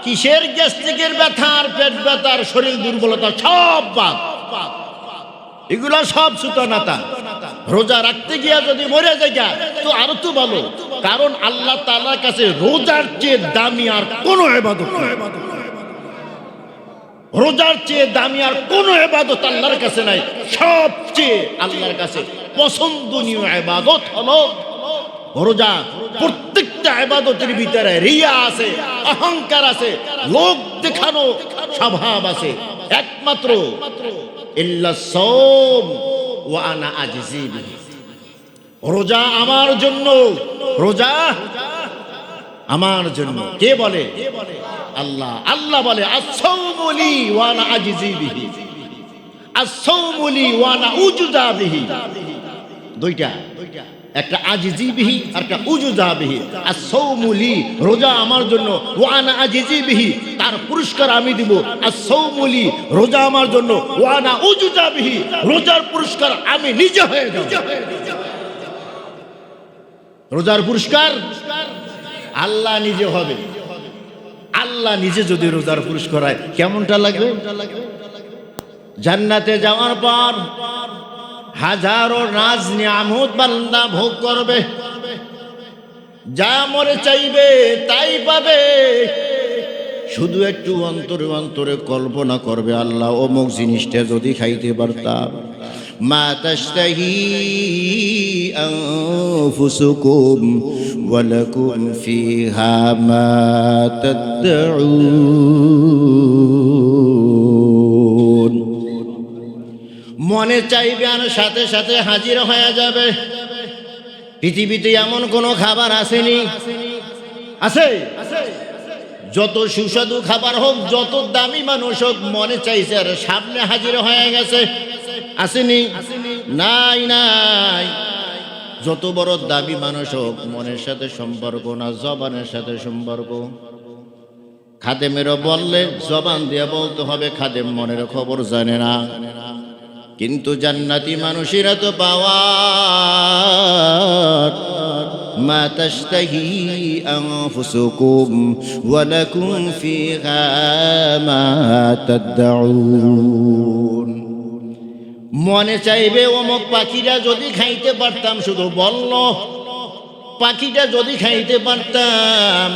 কিসের গ্যাস্ট্রিকের ব্যথা আর পেট ব্যথার শরীর দুর্বলতা সব বাদ, এগুলা সব সুতনাতা। রোজা রাখতে গিয়া যদি মরে যায় তো আরো তো ভালো, কারণ আল্লাহ তাআলার কাছে রোজার চেয়ে দামি আর কোনো ইবাদত নাই। রোজার চেয়ে দামি আর কোনো ইবাদত আল্লাহর কাছে নাই। সবচেয়ে আল্লাহর কাছে পছন্দনীয় ইবাদত হলো রোজা। প্রত্যেকটা ইবাদতের ভিতরে রিয়া আছে, অহংকার আছে, লোক দেখানো স্বভাব আছে। একমাত্র ইল্লা সাওম ওয়া আনা আজজি বিহি, রোজা আমার জন্য, রোজা আমার জন্য। কে বলে? আল্লাহ। আল্লাহ বলে আস-সাওমু লি ওয়া আনা আজজি বিহি, আস-সাওমু লি ওয়া আনা উজজা বিহি। দুইটা, একটা আজজি বিহি আর একটা উজজা বিহি। আস-সাওমু লি, রোজা আমার জন্য, ওয়া আনা আজজি বিহি, তার পুরস্কার আমি দিব। আস-সাওমু লি, রোজা আমার জন্য, ওয়া আনা উজজা বিহি, রোজার পুরস্কার আমি নিজে হয়ে যাব। রোজার পুরস্কার আল্লাহ নিজে হবে। আল্লাহ নিজে যদি রোজার পুরস্কার হয় কেমনটা লাগবে? জান্নাতে যাওয়ার পর হাজারো নাজ নিয়ামত বান্দা ভোগ করবে, যা মরে চাইবে তাই পাবে। শুধু একটু অন্তরে অন্তরে কল্পনা করবে, আল্লাহ অমুক জিনিসটা যদি খাইতে পারতাম। মা তাশতাহি আনফুসুকুম ওয়া লাকুম ফিহা মা তাদউন। মনে চাইবে আর সাথে সাথে হাজির হয়ে যাবে। পৃথিবীতে এমন কোন খাবার আসেনি? আছে? যত সুস্বাদু খাবার হোক, যত দামি মানুষ হোক, মনে চাইছে আর সামনে হাজির হয়ে গেছে। আসেনি? নাই নাই। যত বড় দামি মানুষ হোক, মনের সাথে সম্পর্ক না জবানের সাথে সম্পর্ক। খাদেমেরও বললে জবান দিয়ে বলতে হবে, খাদেম মনের খবর জানে না। কিন্তু জান্নাতি মানুষেরা তো পাওয়ার মা তাশতাহি আনফুসুকুম ওয়া লাকুম ফিহা মা তাদউন। মনে চাইবে অমুক পাখিটা যদি খাইতে পারতাম, শুধু বলল পাখিটা যদি খাইতে পারতাম।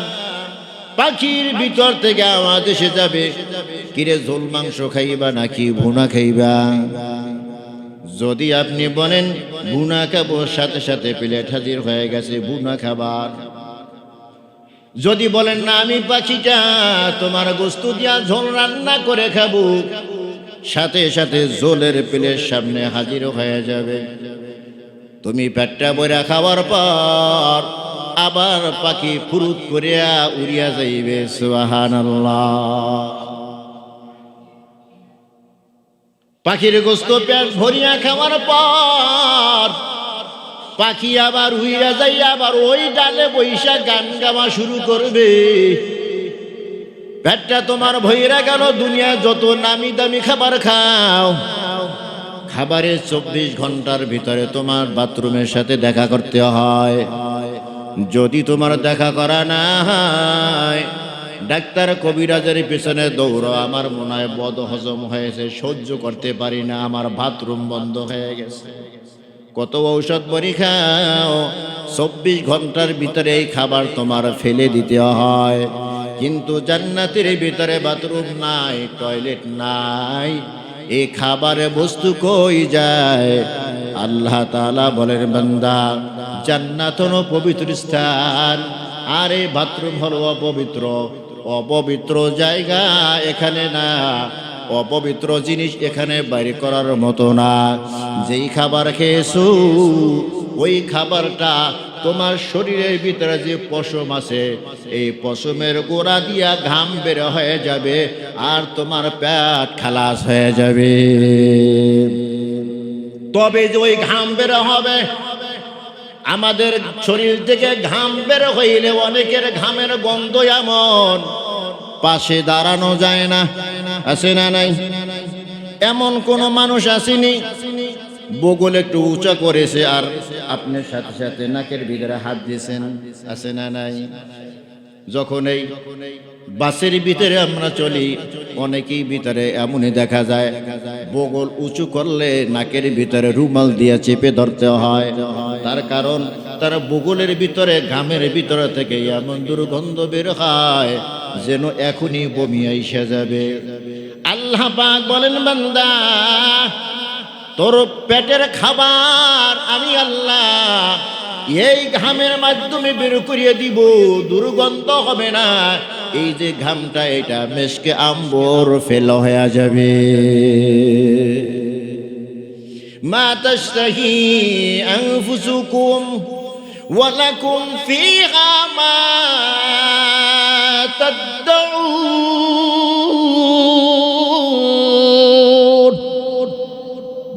পাখির ভিতর থেকে আওয়াজ এসে যাবে, কিরে ঝোল মাংস খাইবা নাকি ভুনা খাইবা? যদি আপনি বলেন ভুনা খাবো, সাথে সাথে প্লেট হাজির হয়ে গেছে ভুনা খাবার। যদি বলেন না আমি পাখিটা তোমার গোস্ত দিয়া ঝোল রান্না করে খাবো, সাথে সাথে ঝোলের প্লেট সামনে হাজির হয়ে যাবে। তুমি পেটটা ভরা খাওয়ার পর আবার পাখি ফুরুত করিয়া উড়িয়া যাইবে। সুবহানাল্লাহ। পাখির গোস্ত পেট ভরিয়া খাওয়ার পর পাখি আবার উইরা যাই, আবার ওই ডালে বৈশা গান গাওয়া শুরু করবে। পেটটা তোমার ভইরা গেল, দুনিয়া যত নামি দামি খাবার খাও, খাবারের 24 ঘন্টার ভিতরে তোমার বাথরুমের সাথে দেখা করতে হয়। যদি তোমার দেখা করা না হয়, ডাক্তার কবিরাজের পিছনে দৌড়ো, আমার মনে হয় বদ হজম হয়েছে, সহ্য করতে পারি না, আমার বাথরুম বন্ধ হয়ে গেছে। কত ঔষধ বড়ি খাও, 24 ঘন্টার ভিতরে এই খাবার তোমার ফেলে দিতে হয়। কিন্তু জান্নাতের ভিতরে বাথরুম নাই, টয়লেট নাই, এই খাবারে বস্তু কই যায়? আল্লাহ তাআলা বলেন, বান্দা জান্নাত হলো পবিত্র স্থান, আর এই বাথরুম হলো অপবিত্র। অপবিত্র জায়গা এখানে না, অপবিত্র জিনিস এখানে বাইরে করার মতো না। যেই খাবার খেয়েছো ওই খাবারটা তোমার শরীরের ভিতরে যে পশম আছে, এই পশমের গোড়া দিয়া ঘাম বের হয়ে যাবে, আর তোমার পেট খালাস হয়ে যাবে। তবে যে ওই ঘাম বের হবে, আমাদের শরীর থেকে ঘাম বের হইলে অনেকের ঘামের গন্ধ এমন, পাশে দাঁড়ানো যায় না। আছে না নাই? এমন কোন মানুষ আসেনি বগল একটু উঁচা করেছে আর আপনার সাথে সাথে নাকের ভিতরে হাত দিয়েছেন? আছে না নাই? যখন এই বাসের ভিতরে আমরা চলি, অনেকেই ভিতরে এমনই দেখা যায় বগল উঁচু করলে নাকের ভিতরে রুমাল দিয়ে চেপে ধরতে হয়। তার কারণ তার বগলের ভিতরে ঘামের ভিতরে থেকে এমন দুর্গন্ধ বের হয় যেন এখনই বমি আইসা যাবে। আল্লাহ পাক বলেন, বান্দা তোর পেটের খাবার আমি আল্লাহ এই ঘামের মাধ্যমে বের করিয়ে দিব, দুর্গন্ধ হবে না। এই যে ঘামটা এটা মেশকে আম্বর ফেল হয়ে যাবে। মা তাশতাহি আনফুসুকুম ওয়া লাকুম ফীহা মা তাদউন।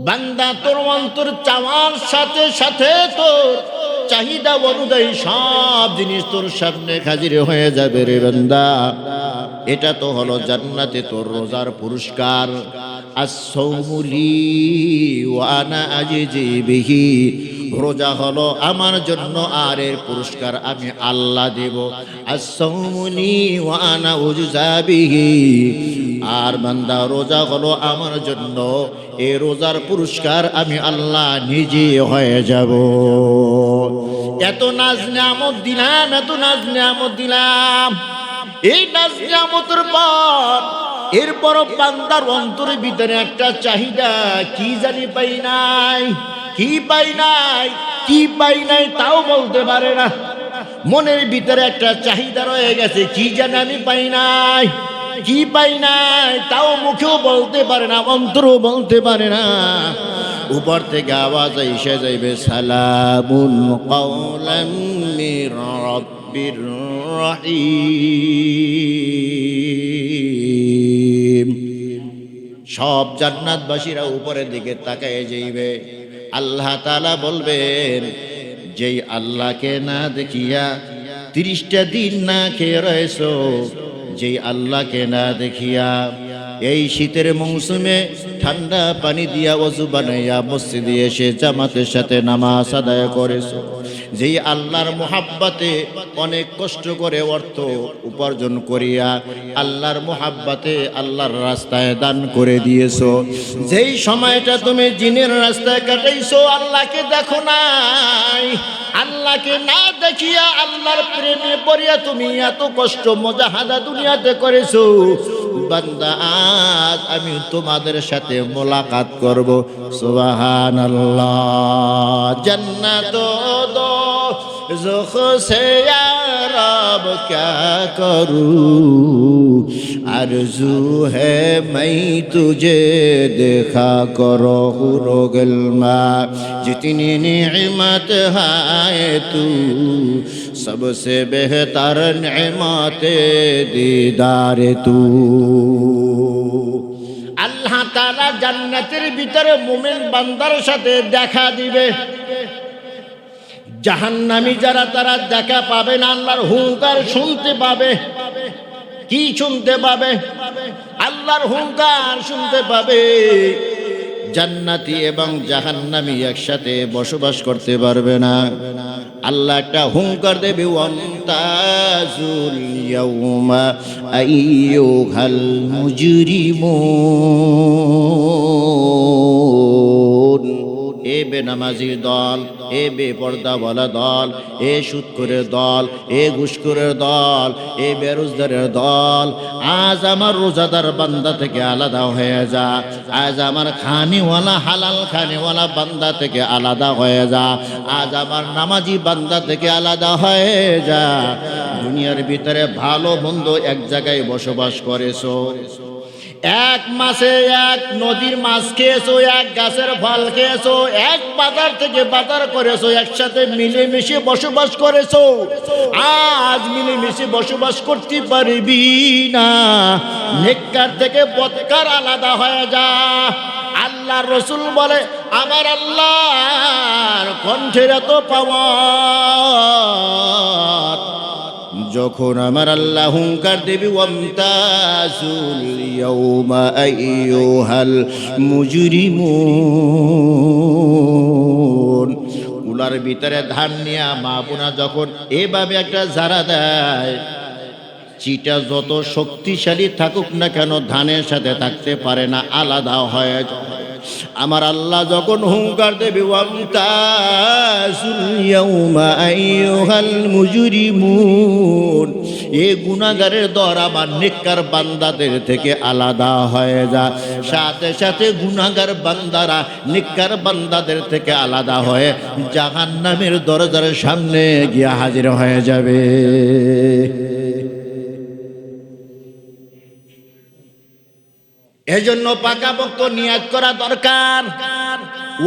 বান্দা তোর অন্তর চাওয়ার সাথে সাথে তোর চাহিদা অনুযায়ী সব জিনিস তোর সামনে হাজির হয়ে যাবে রে বান্দা। এটা তো হলো জান্নাতে তোর রোজার পুরস্কার। as-sawmu li wa ana ajzi bihi, রোজা হলো আমার জন্য আর এর পুরস্কার আমি আল্লাহ দেব। as-sawmu li wa ana ujza bihi, আর বান্দা রোজা হলো আমার জন্য, এই রোজার পুরস্কার আমি আল্লাহ নিজে হয়ে যাব। এত নাজ নিয়ামত দিলাম, এত নাজ নিয়ামত দিলাম। এই নাজ নিয়ামতের পর এরপর বান্দার অন্তরের ভিতরে একটা চাহিদা, কি জানি পাই নাই, কি পাই নাই, কি পাই নাই তাও বলতে পারে না। মনের ভিতরে একটা চাহিদা রয়ে গেছে, কি জানি আমি পাই নাই, কি পাই নাই তাও মুখেও বলতে পারে না, অন্তরও বলতে পারে না। উপর থেকে আওয়াজ এসে যাইবে, সালামুন কাওলাম মির রাব্বির রহিম। সব জান্নাতবাসীরা উপরের দিকে তাকায় যাইবে। আল্লাহ তাআলা বলবেন, যেই আল্লাহকে না দেখিয়া 30টা দিন না খেয়ে রয়েছো, যেই আল্লাহকে না দেখিয়া এই শীতের মৌসুমে ঠান্ডা পানি দিয়া ওযু বানাইয়া মসজিদে এসে জামাতের সাথে নামাজ আদায় করেছো, যেই আল্লাহর মোহাব্বতে অনেক কষ্ট করে অর্থ উপার্জন করিয়া আল্লাহর মোহাব্বতে আল্লাহর রাস্তায় দান করে দিয়েছো, যেই সময়টা তুমি জিনের রাস্তায় কাটাইছো, আল্লাহকে দেখো নাই, আল্লাহকে না দেখিয়া আল্লাহর প্রেমে পড়িয়া তুমি এত কষ্ট মুজাহাদা দুনিয়াতে করেছো। বান্দা আজ আমি তোমাদের সাথে মোলাকাত করব। সুবহানাল্লাহ। জান্নাত দো ज़ुख से या रब क्या करूं, आरज़ू है मैं तुझे देखा करो रोगलमा, जितनी नेमत है तू सबसे बेहतर नेमत दीदार तू। আল্লাহ তাআলা জান্নাতের ভিতরে মুমিন বান্দার সাথে দেখা দিবে। জাহান্নামী যারা তারা দেখা পাবে না, আল্লাহর হুঙ্কার শুনতে পাবে। কি শুনতে পাবে? আল্লাহর হুঙ্কার শুনতে পাবে। জান্নাতি এবং জাহান্নামী একসাথে বসবাস করতে পারবে না। আল্লাহ একটা হুঙ্কার দেবে, ওয়ামতাজুল ইয়াউমা আইয়ুহাল মুজরিমুন। এ বেনামাজির দল, এ বেপর্দাওয়ালা দল, এ সুদখোরের দল, এ ঘুষখোরের দল, এ বেরোজগারের দল, আজ আমার রোজাদার বান্দা থেকে আলাদা হয়ে যা। আজ আমার খানিওয়ালা হালাল খানিওয়ালা বান্দা থেকে আলাদা হয়ে যা। আজ আমার নামাজি বান্দা থেকে আলাদা হয়ে যা। দুনিয়ার ভিতরে ভালো মন্দ এক জায়গায় বসবাস করেছো, এক মাসে এক নদীর মাছ খেয়েছো, এক গাছের ফল খেয়েছো, এক বাজার থেকে বাজার করেছো, একসাথে মিলেমিশে বসবাস করেছো। আজ মিলেমিশে বসবাস করতে পারবি না। নেককার থেকে বদকার আলাদা হয়ে যা। আল্লাহর রাসূল বলে, আমার আল্লাহর কণ্ঠের এত পাওয়ার, যখন আমার আল্লাহ হুঙ্কার দেবী, ওয়ামতাজুল ইয়াউমা আইয়ুহাল মুজরিমুন। কুলার ভিতরে ধান নিয়া মা বোনা যখন এভাবে একটা ঝাড়া দেয়, চিটা যত শক্তিশালী থাকুক না কেন ধানের সাথে থাকতে পারে না, আলাদা হয়ে যায়। আমার আল্লাহ যখন হুঙ্কার দেবে, ওয়ামতাজুল ইয়াউমা আইয়ুহাল মুজরিমুন, এই গুনাহগারের দর আমার নেককার বান্দাদের থেকে আলাদা হয়ে যায়। সাথে সাথে গুনাহগার বান্দারা নেককার বান্দাদের থেকে আলাদা হয়ে জাহান্নামের দরজার সামনে গিয়ে হাজির হয়ে যাবে। এজন্য পাকাপোক্ত নিয়াত করা দরকার।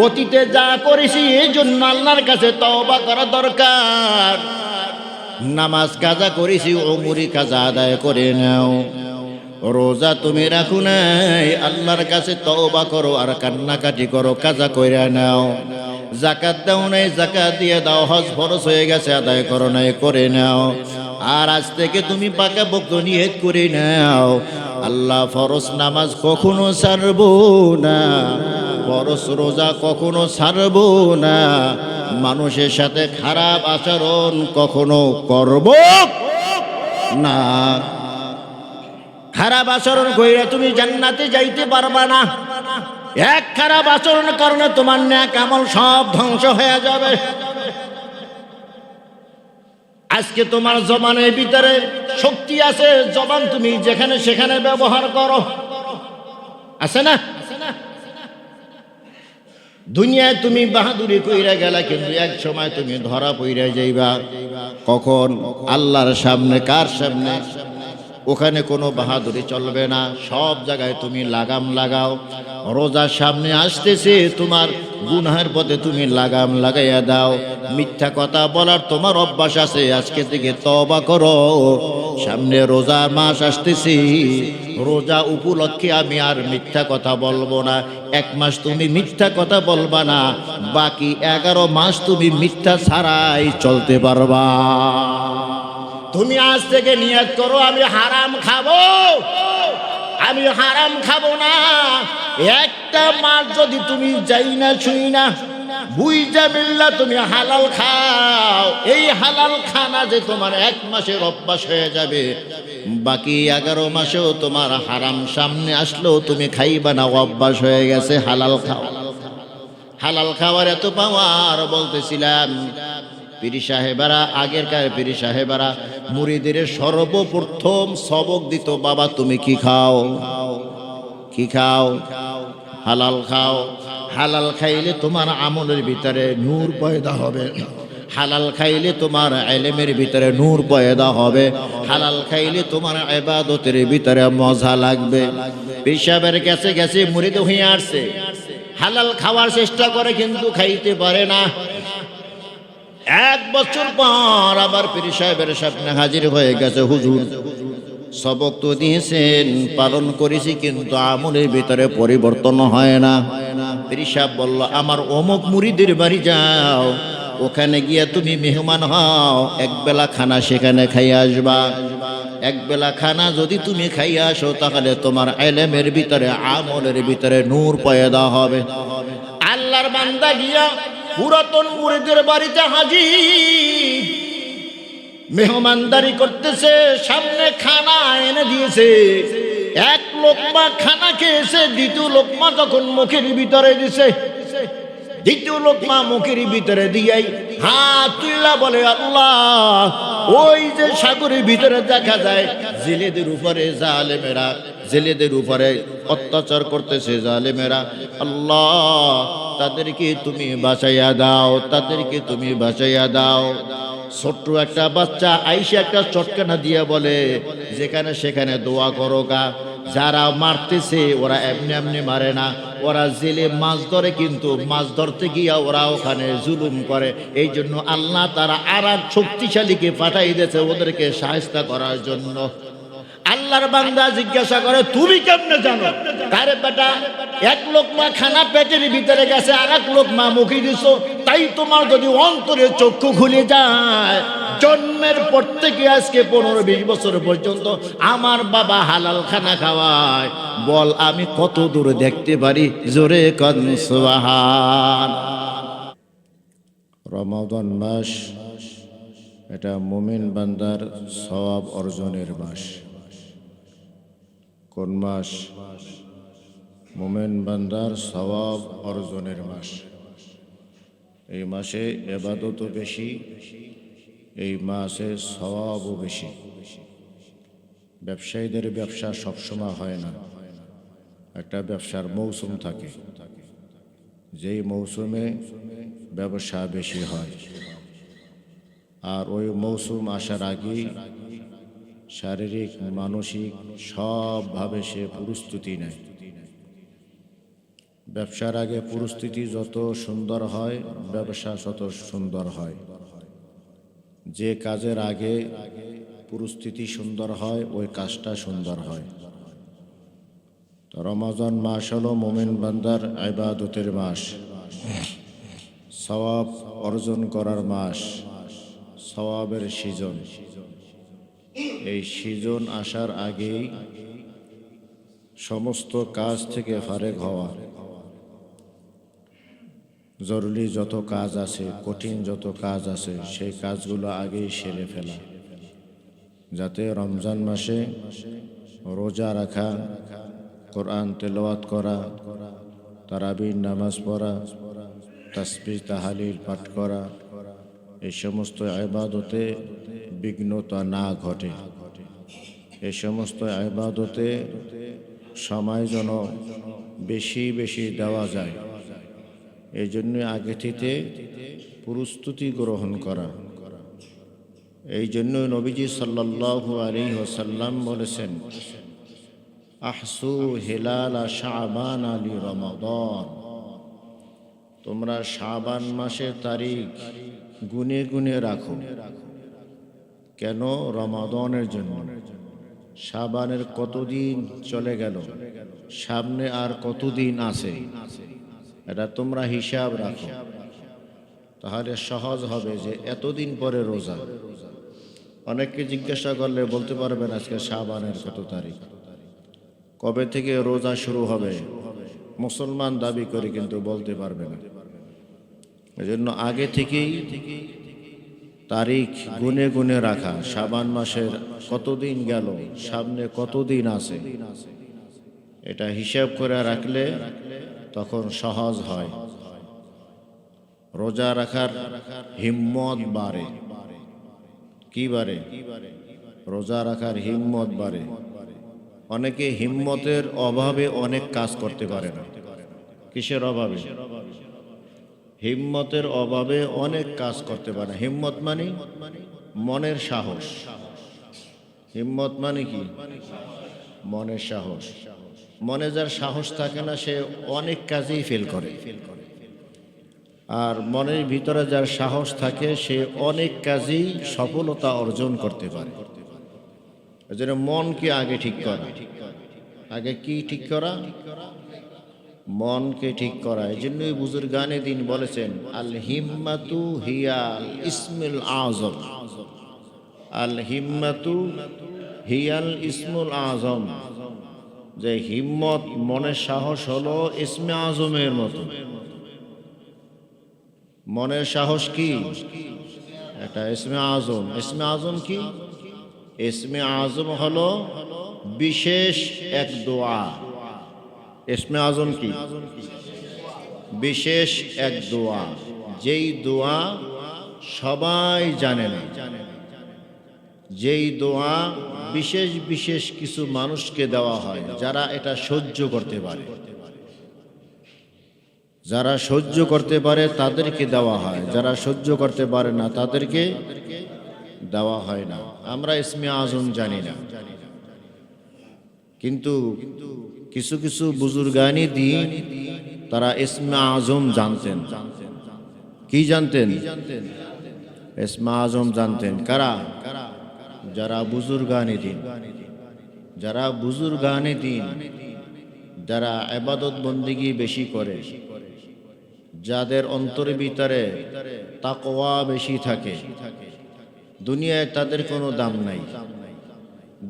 অতীতে যা করেছি এই জন্য আল্লাহর কাছে তওবা করা দরকার। নামাজ কাজা করেছি, ওমরি কাজা আদায় করে নাও। রোজা তুমি রাখো নাই, আল্লাহর কাছে তওবা করো আর কান্নাকাটি করো, কাজা কইরা নাও। যাকাত দাও নাই, যাকাত দিয়ে দাও। হজ ফরজ হয়ে গেছে, আদায় করো নাই, করে নাও। আর আজ থেকে তুমি পাকাপোক্ত নিয়ত করে নাও, আল্লাহ ফরজ নামাজ কখনো ছাড়বো না, ফরজ রোজা কখনো ছাড়বো না, মানুষের সাথে খারাপ আচরণ কখনো করব না। খারাপ আচরণ কইরা তুমি জান্নাতে যাইতে পারবা না। এক খারাপ আচরণের কারণে তোমার নেক আমল সব ধ্বংস হয়ে যাবে। আজকে তোমার জবানের ভিতরে শক্তি আছে, জবান তুমি যেখানে সেখানে ব্যবহার করো, আছে না? দুনিয়ায় তুমি বাহাদুরি কইরা গেলা, কিন্তু এক সময় তুমি ধরা পইরা যাইবা। কখন? আল্লাহর সামনে। কার সামনে? ওখানে কোনো বাহাদুরি চলবে না, সব জায়গায় তুমি লাগাম লাগাও। রোজার সামনে আসতেছে, তোমার গুনাহের পথে তুমি লাগাম লাগাইয়া দাও। মিথ্যা কথা বলার তোমার অভ্যাস আছে, আজকে থেকে তওবা করো। সামনে রোজার মাস আসতেছি, রোজা উপলক্ষে আমি আর মিথ্যা কথা বলবো না। এক মাস তুমি মিথ্যা কথা বলবা না, বাকি 11 মাস তুমি মিথ্যা ছাড়াই চলতে পারবা। তুমি আজ থেকে নিয়ত করো, আমি হারাম খাবো, আমি হারাম খাবো না। একটা মাস যদি তুমি যাই না ছুঁই না বুইজা বিল্লা তুমি হালাল খাও, এই হালাল খানা যে তোমার 1 মাসের অভ্যাস হয়ে যাবে, বাকি 11 মাসেও তোমার হারাম সামনে আসলেও তুমি খাইবা না, অভ্যাস হয়ে গেছে। হালাল খাও। হালাল খাওয়ার এত পাওয়ার বলতেছিলাম। পীর সাহেবেরা, আগেরকার পীর সাহেবেরা মুরিদের সর্বপ্রথম সবক দিত, বাবা তুমি কি খাও? কি খাও? হালাল খাও। হালাল খাইলে তোমার আমলের ভিতরে নূর পয়দা হবে, হালাল খাইলে তোমার ইলমের ভিতরে নূর পয়দা হবে, হালাল খাইলে তোমার ইবাদতের ভিতরে মজা লাগবে। পীর সাহেবের কাছে গেছে, মুরিদ হয়ে আসছে, হালাল খাওয়ার চেষ্টা করে কিন্তু খাইতে পারে না। 1 বছর পর আবার পীর সাহেবের সামনে হাজির হয়ে গেছে, হুজুর সবক তো দিয়েছেন, পালন করেছি, কিন্তু আমলের ভিতরে পরিবর্তন হয় না। পীর সাহেব বলল, আমার অমুক মুরিদের বাড়ি যাও, ওখানে গিয়ে তুমি মেহমান হও, একবেলা খানা সেখানে খাইয়া আসবা। একবেলা খানা যদি তুমি খাইয়া আসো, তাহলে তোমার ইলমের ভিতরে আমলের ভিতরে নূর পয়দা হবে। আল্লাহর বান্দা গিয়া পুরাতন মুরিদের বাড়িতে হাজির, মেহমানদারি করতেছে, সামনে খানা এনে দিয়েছে। 1 লোকমা খানা খেয়েছে, 2 লোকমা যখন মুখের ভিতরে দিছে, 2 লোকমা মুখের ভিতরে দিয়াই হাত তুল্লা বলে, আল্লাহ, ওই যে সাগরের ভিতরে দেখা যায় জেলেদের উপরে জালেমেরা, জেলেদের উপরে অত্যাচার করতেছে জালেমেরা, আল্লাহ তাদেরকে তুমি বাঁচাইয়া দাও, তাদেরকে তুমি বাঁচাইয়া দাও। ছোট্ট একটা বাচ্চা আইসা একটা চটকানা দিয়া বলে, যেখানে সেখানে দোয়া করো গা। যারা মারতেছে ওরা এমনি এমনি মারে না, ওরা জেলে মাছ ধরে, কিন্তু মাছ ধরতে গিয়া ওরা ওখানে জুলুম করে। এই জন্য আল্লাহ তারা আর এক শক্তিশালীকে পাঠাই দিয়েছে ওদেরকে সাহায্য করার জন্য। আল্লাহর বান্দা জিজ্ঞাসা করে, তুমি কেমনে জানো? আরে বেটা, 1 লোকমা খানা পেটের ভিতরে গেছে, আর 1 লোকমা মুখে দিছো, তাই তোমার যদি অন্তরে চক্ষু খুলে যায়, জন্মের পর থেকে আজকে 15-20 বছর পর্যন্ত আমার বাবা হালাল খানা খাওয়ায়, বল আমি কত দূর দেখতে পারি? জোরে কোন সুবহান। রমাদান মাস এটা মুমিন বান্দার সওয়াব অর্জনের মাস। কোন মাস? মুমিন বান্দার সওয়াব অর্জনের মাস। এই মাসে ইবাদতও বেশি, এই মাসে সওয়াবও বেশি। ব্যবসায়ীদের ব্যবসা সবসময় হয় না, একটা ব্যবসার মৌসুম থাকে, যেই মৌসুমে ব্যবসা বেশি হয়। আর ওই মৌসুম আসার আগেই শারীরিক মানসিক সবভাবে সে প্রস্তুতি নেয়। ব্যবসার আগে পরিস্থিতি যত সুন্দর হয়, ব্যবসা তত সুন্দর হয়। যে কাজের আগে পরিস্থিতি সুন্দর হয়, ওই কাজটা সুন্দর হয়। তো রমজান মাস হলো মুমিন বান্দার ইবাদতের মাস, সওয়াব অর্জন করার মাস, সওয়াবের সিজন। এই সিজন আসার আগেই সমস্ত কাজ থেকে ফারেক হওয়া, জরুরি যত কাজ আছে, কঠিন যত কাজ আছে, সেই কাজগুলো আগেই সেরে ফেলা, যাতে রমজান মাসে রোজা রাখা, কোরআন তেলাওয়াত করা, তারাবির নামাজ পড়া, তাসবিহ তাহলিল পাঠ করা, এই সমস্ত ইবাদতে বিঘ্নতা না ঘটে। এই সমস্ত ইবাদতে সময় যেন বেশি বেশি দেওয়া যায়, এই জন্য আগে থেকে প্রস্তুতি গ্রহণ করা। এই জন্য নবীজি সাল্লাল্লাহু আলাইহি ওয়াসাল্লাম বলেছেন, আহসু হিলাল শাবান আলি রমাদান, তোমরা শাবান মাসের তারিখ গুনে গুনে রাখো। কেন? রমাদানের জন্য। শাবানের কতদিন চলে গেল, সামনে আর কতদিন আছে, এটা তোমরা হিসাব রাখো, তাহলে সহজ হবে যে এতদিন পরে রোজা। অনেককে জিজ্ঞাসা করলে বলতে পারবেন আজকে শাবানের কত তারিখ, কবে থেকে রোজা শুরু হবে, মুসলমান দাবি করে কিন্তু বলতে পারবে না। এজন্য আগে থেকেই তারিখ গুনে গুনে রাখা, শাবান মাসের কতদিন গেল, সামনে কতদিন আছে, এটা হিসাব করে রাখলে তখন সহজ হয়। রোজা রাখার হিম্মত বাড়ে। কি বাড়ে? রোজা রাখার হিম্মত বাড়ে। অনেকে হিম্মতের অভাবে অনেক কাজ করতে পারে না। কিসের অভাবে? হিম্মতের অভাবে অনেক কাজ করতে পারে না। হিম্মত মানে মনের সাহস। হিম্মত মানে কি? মনের সাহস। মনে যার সাহস থাকে না, সে অনেক কাজেই ফেল করে। আর মনের ভিতরে যার সাহস থাকে, সে অনেক কাজেই সফলতা অর্জন করতে পারে। এজন্য মনকে আগে ঠিক করা। আগে কি ঠিক করা? মনকে ঠিক করা। এই জন্যই বুজুর্গানে দিন বলেছেন, আল হিম্মাতু হিয়াল ইসমুল আজম। আল হিম্মাতু হিয়াল ইসমুল আজম, যে হিম্মত মনের সাহস হলো ইসমে আজমের মতো। মনের সাহস কি? এটা ইসমে আজম। ইসমে আজম কি? ইসমে আজম হলো বিশেষ এক দোয়া। ইসমে আজম কি? বিশেষ এক দোয়া, যেই দোয়া সবাই জানে না, যেই দোয়া বিশেষ বিশেষ কিছু মানুষকে দেওয়া হয়, যারা এটা সহ্য করতে পারে। যারা সহ্য করতে পারে তাদেরকে দেওয়া হয়, যারা সহ্য করতে পারে না তাদেরকে দেওয়া হয় না। আমরা ইসমে আজম জানি না, কিন্তু কিছু কিছু বুজুর্গানি দিন তারা ইসমে আজম জানতেন। কি জানতেন? ইসমে আজম জানতেন। কারা? যারা বুজুর্গানি দিন, যারা বুজুর্গানি দিন, যারা ইবাদত বন্দেগী বেশি করে, যাদের অন্তরের ভিতরে তাকওয়া বেশি থাকে, দুনিয়ায় তাদের কোনো দাম নাই,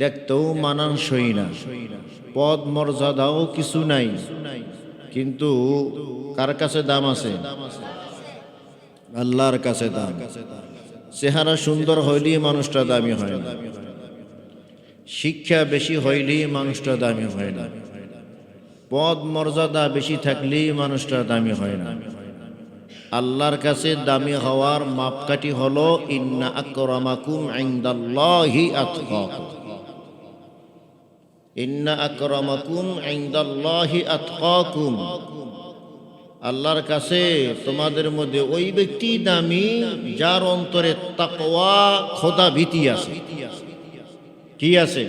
দেখতেও মানানসই না, পদ মর্যাদাও কিছু নাই, কিন্তু কার কাছে দাম আছে? আল্লাহর কাছে দাম। চেহারা সুন্দর হইলেই মানুষটা দামি হয় না, শিক্ষা বেশি হইলেই মানুষটা দামি হয় না, পদ মর্যাদা বেশি থাকলেই মানুষটা দামি হয় না। আল্লাহর কাছে দামি হওয়ার মাপকাঠি হলো ইন্না আকরামাকুম ইনদাল্লাহি আতকাকুম। ইন্না আকরামাকুম ইনদাল্লাহি আতকাকুম। আল্লাহর কাছে তোমাদের মধ্যে ওই ব্যক্তি দামি যার অন্তরে তাকওয়া খোদা ভীতি আছে। কি আছে?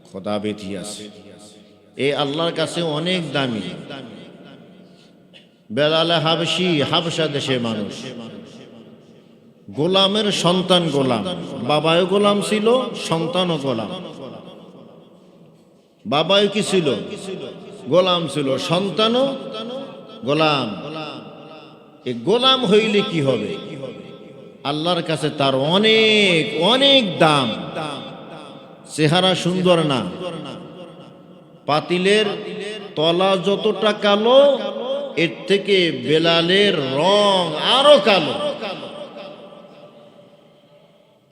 খোদা ভীতি আছে। এই আল্লাহর কাছে অনেক দামি। বেলাল হাবশি, হাবশা দেশে মানুষ, গোলামের সন্তান গোলাম, বাবাও গোলাম ছিল, সন্তানও গোলাম। বাবাও কি ছিল? গোলাম ছিল, সন্তানও গোলাম। এই গোলাম হইলে কি হবে? আল্লাহর কাছে তার অনেক অনেক দাম। চেহারা সুন্দর না, পাতিলের তলা যতটা কালো এর থেকে বেলালের রং আরো কালো,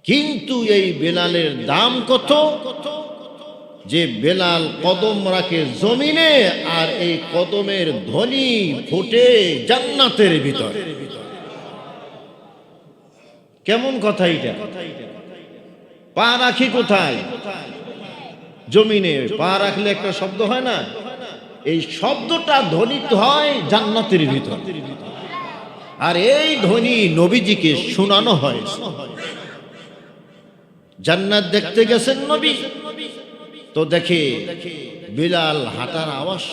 কিন্তু এই বেলালের দাম কত যে বেলাল কদম রাখে জমিনে আর এই কদমের ধ্বনি ফুটে জান্নাতের ভিতর। কেমন কথা এটা? পা রাখি কোথায়? জমিনে। পা রাখলে একটা শব্দ হয় না? এই শব্দটা ধ্বনিত হয় জান্নাতের ভিতর, আর এই ধ্বনি নবীজিকে শোনানো হয়। জান্নাত দেখতে গেছেন নবী, তো দেখে বেলাল হাঁটার আওয়াজ,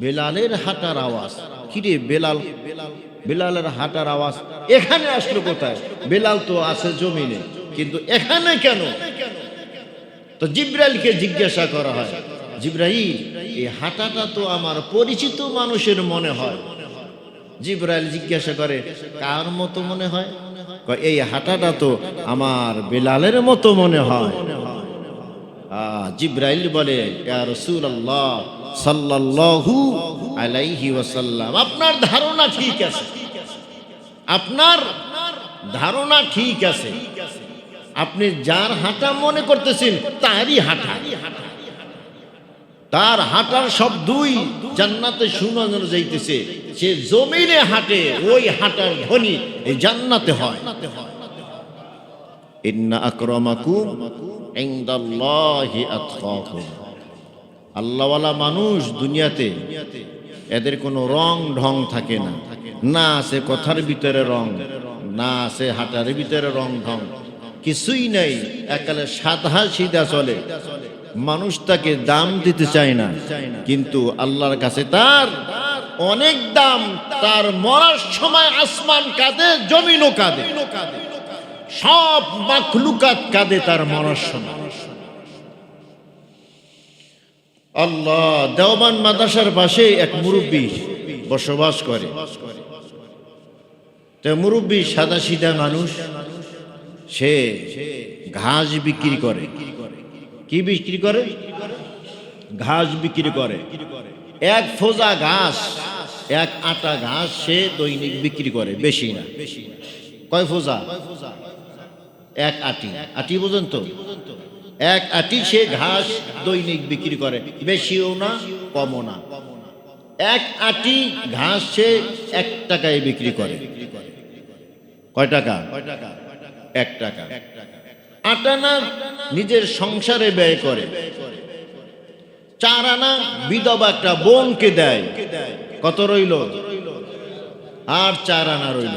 বেলালের হাঁটার আওয়াজ। কিরে বেলাল, বেলালের হাঁটার আওয়াজ এখানে আসলো কোথায়? বেলাল তো আছে জমিনে, কিন্তু এখানে কেন? তো জিব্রাইলকে জিজ্ঞাসা করা হয়, জিব্রাইল এই হাঁটাটা তো আমার পরিচিত মানুষের মনে হয়। জিব্রাইল জিজ্ঞাসা করে, কার মতো মনে হয়? এই হাঁটাটা তো আমার বেলালের মতো মনে হয়। জিব্রাইল বলে, ইয়া রাসূলুল্লাহ সাল্লাল্লাহু আলাইহি ওয়াসাল্লাম, আপনার ধারণা ঠিক আছে, আপনার ধারণা ঠিক আছে। আপনি যার হাঁটা মনে করতেছেন তারই হাঁটা, তার হাঁটার শব্দই জান্নাতে শোনানো যাইতেছে। সে জমিনে হাঁটে, ওই হাঁটার ধ্বনি এই জান্নাতে হয়। ইন্না আকরামাকুম ইনদাল্লাহি আতকাকুম। আল্লাহওয়ালা মানুষ দুনিয়াতে এদের কোনো রং ঢং থাকে না, না আছে কথার ভিতরে রং, না আছে হাঁটার ভিতরে রং ঢং, কিছুই নাই। একালে সাদা সিধা চলে, মানুষ তাকে দাম দিতে চায় না, কিন্তু আল্লাহর কাছে তার অনেক দাম। তার মরার সময় আসমান কাঁদে, জমিনও কাঁদে, সব মাখলুকাত কাঁদে তার মরার সময়। আল্লাহ, দেওবান মাদ্রাসার পাশে এক মুরব্বী বসবাস করে। তো মুরব্বী সাদা সিধা মানুষ, সে ঘাস বিক্রি করে। কি বিক্রি করে? ঘাস বিক্রি করে। এক ফোজা ঘাস, এক আটা ঘাস সে দৈনিক বিক্রি করে, বেশি না। কয় ফোজা? এক আটি। আটি বোঝেন তো? এক আটি সে ঘাস দৈনিক বিক্রি করে, বেশিও না কমও না। এক আটি ঘাস সে 1 টাকায় বিক্রি করে। কয় টাকা? 1 টাকা। 8 আনা নিজের সংসারে ব্যয় করে, 4 আনা বিধবা একটা বোনকে দেয়। কত রইল? আর 4 আনা রইল।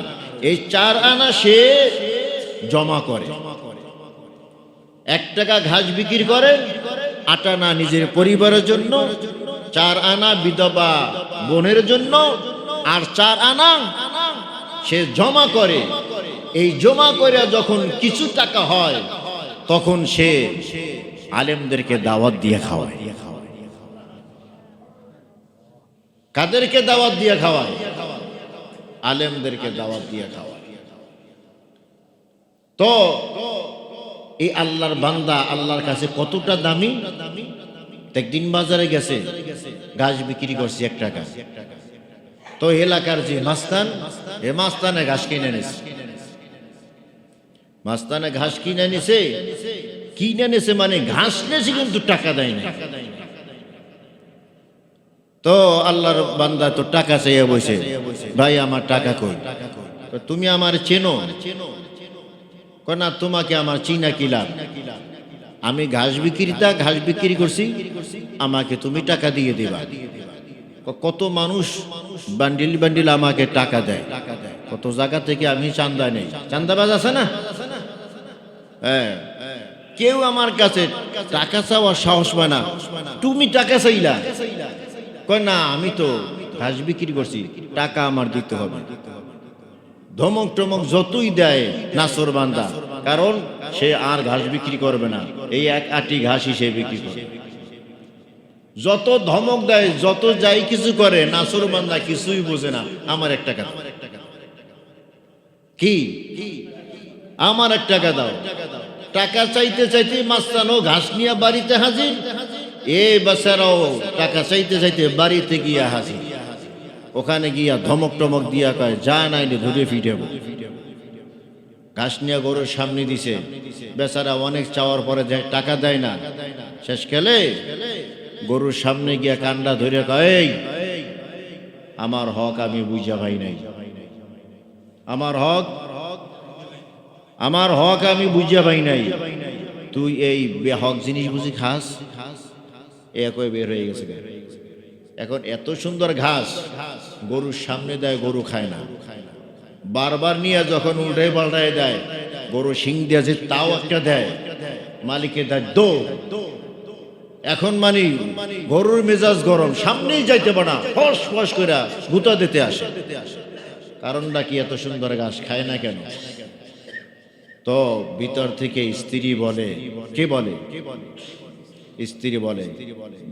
এই 4 আনা সে জমা করে। 1 টাকা ঘাস বিক্রি করে, 8 আনা নিজের পরিবারের জন্য, 4 আনা বিধবা বোনের জন্য, আর 4 আনা সে জমা করে। এই জমা করে যখন কিছু টাকা হয়, তখন সে আলেমদেরকে দাওয়াত দিয়ে খাওয়ায়। কাদেরকে দাওয়াত দিয়ে খাওয়ায়? আলেমদেরকে দাওয়াত দিয়ে খাওয়ায়। তো এই আল্লাহর বান্দা আল্লাহর কাছে কতটা দামি। একদিন বাজারে গেছে, ঘাস বিক্রি করছে 1 টাকা। তো এলাকার যে মাস্তান, এ মাস্তানে ঘাস কিনে এনেছে। মাস্তানে ঘাস কিনে নিছে, কিনে নিছে মানে ঘাস নিয়েছে কিন্তু টাকা দেয় না। তো আল্লাহর বান্দা তো টাকা চাইয়া বসে, ভাই আমার টাকা কই? তুমি আমার চেনো? না, তোমাকে আমার চিনা কি লাভ? আমি ঘাস বিক্রি করছি, আমাকে তুমি টাকা দিয়ে দিবা। কত মানুষ বান্ডিল বান্ডিল আমাকে টাকা দেয়, কত জায়গা থেকে আমি চান্দা নেই। চান্দাবাজ আছে না? হ্যাঁ, কেউ আমার কাছে টাকা চাওয়ার সাহস পায় না। তুমি টাকা চাইলা? কয় না, আমি তো ঘাস বিক্রি করছি, টাকা আমার দিতে হবে। ধমক টমক যতই দেয় নাসর বান্দা, কারণ সে আর ঘাস বিক্রি করবে না, এই এক আটি ঘাসই সে বিক্রি করবে। যত ধমক দেয়, যত যাই কিছু করে, নাসর বান্দা কিছুই বোঝে না। আমার এক টাকা কি, আমার এক টাকা দাও। টাকা চাইতে চাইতে মাস্তানও ঘাস নিয়ে বাড়িতে হাজির, এ বেচারাও টাকা চাইতে চাইতে বাড়িতে গিয়া হাজির। ওখানে গিয়া ধমক টমক দিয়া কয়, যা নাইলে ধরে ফিরব। ঘাস নিয়ে গরুর সামনে দিছে, বেচারা অনেক চাওয়ার পরে টাকা দেয় না। শেষ খেলে গরুর সামনে গিয়া কান্ডা ধরে কয়, এই আমার হক আমি বুঝা পাই নাই, আমার হক আমি বুঝা পাই নাই। তুই এই বেহক জিনিস বুঝি খাস? একই বের হয়ে গেছে। এখন এত সুন্দর ঘাস গরুর সামনে দেয়, গরু খায় না। বারবার নিয়ে যখন উল্টাই পাল্টায় দেয়, গরু শিং দিয়েছে তাও একটা দেয়, মালিকে দেয় দো। এখন মানে গরুর মেজাজ গরম, সামনেই যাইতে পারে, ফস ফস করে গুতা দিতে আসে। কারণটা কি? এত সুন্দর ঘাস খায় না কেন? তো ভিতর থেকে স্ত্রী বলে, কে বলে? স্ত্রী বলে।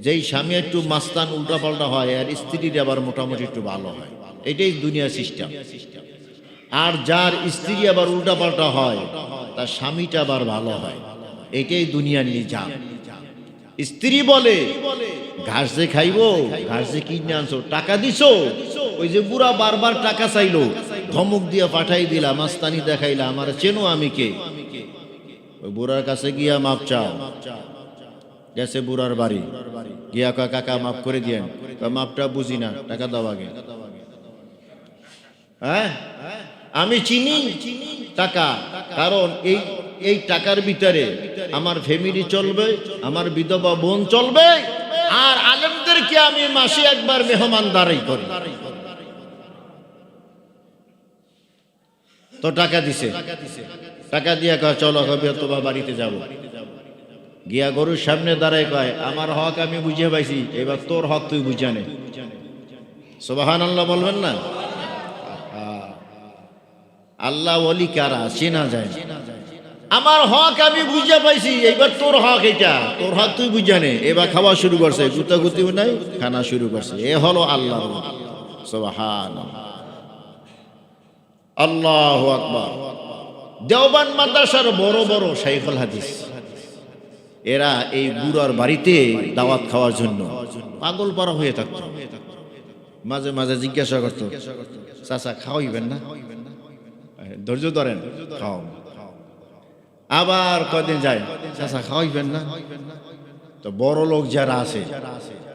যেই স্বামী একটু মাস্তান উল্টা পাল্টা হয়, আর স্ত্রীর আবার মোটামুটি একটু ভালো হয়, এটাই দুনিয়ার সিস্টেম। আর যার স্ত্রী আবার উল্টা পাল্টা হয়, তার স্বামীটা আবার ভালো হয়, এটাই দুনিয়ার নিজাম। স্ত্রী বলে, ঘাস যে খাইবো, ঘাস যে কিনে আনছো, টাকা দিছো? ওই যে বুড়া বারবার টাকা চাইলো, ধমক দিয়ে পাঠাই দিলা, মাস্তানি দেখাইলা, আমার চেনো আমি কে? ওই বুড়ার কাছে গিয়া মাপ চাও। গেছে বুড়ার বাড়ি, গিয়া কয়, কাকা মাফ করে দিয়েন। মাপটা বুঝি না, টাকা দাও আগে। হ্যাঁ, আমি চিনি টাকা, কারণ এই টাকার ভিতরে আমার ফ্যামিলি চলবে, আমার বিধবা বোন চলবে, আর আলেমদেরকে আমি মাসে একবার মেহমানদারি করি। তো টাকা দিছে, টাকা দিয়া কয়, চলো কবে তোমার বাড়িতে যাব। গিয়া গরুর সামনে দাঁড়ায় কয়, আমার হক আমি বুঝে পাইছি, এবার তোর হক তুই বুঝে নে। সুবহানাল্লাহ বলবেন না? আল্লাহ ওলি কারা চেনা যায়। আমার হক আমি বুঝে পাইছি, এবার তোর হক, এটা তোর হক তুই বুঝে নে। এবার খাওয়া শুরু করছে, গুতাগুতিও নাই, খানা শুরু করছে। এ হলো আল্লাহ। সুবহানাল্লাহ, আল্লাহু আকবার। দেওবান মাদ্রাসার বড় বড় শাইখুল হাদিস, এরা এই বুড়ার বাড়িতে দাওয়াত খাওয়ার জন্য পাগল পারা হয়ে থাকতো। মাঝে মাঝে জিজ্ঞাসা করতো, চাচা খাওয়াইবেন না? ধৈর্য ধরেন, খাও। আবার কদিন যায়, চাচা খাওয়াইবেন না? তো বড় লোক যারা আছে,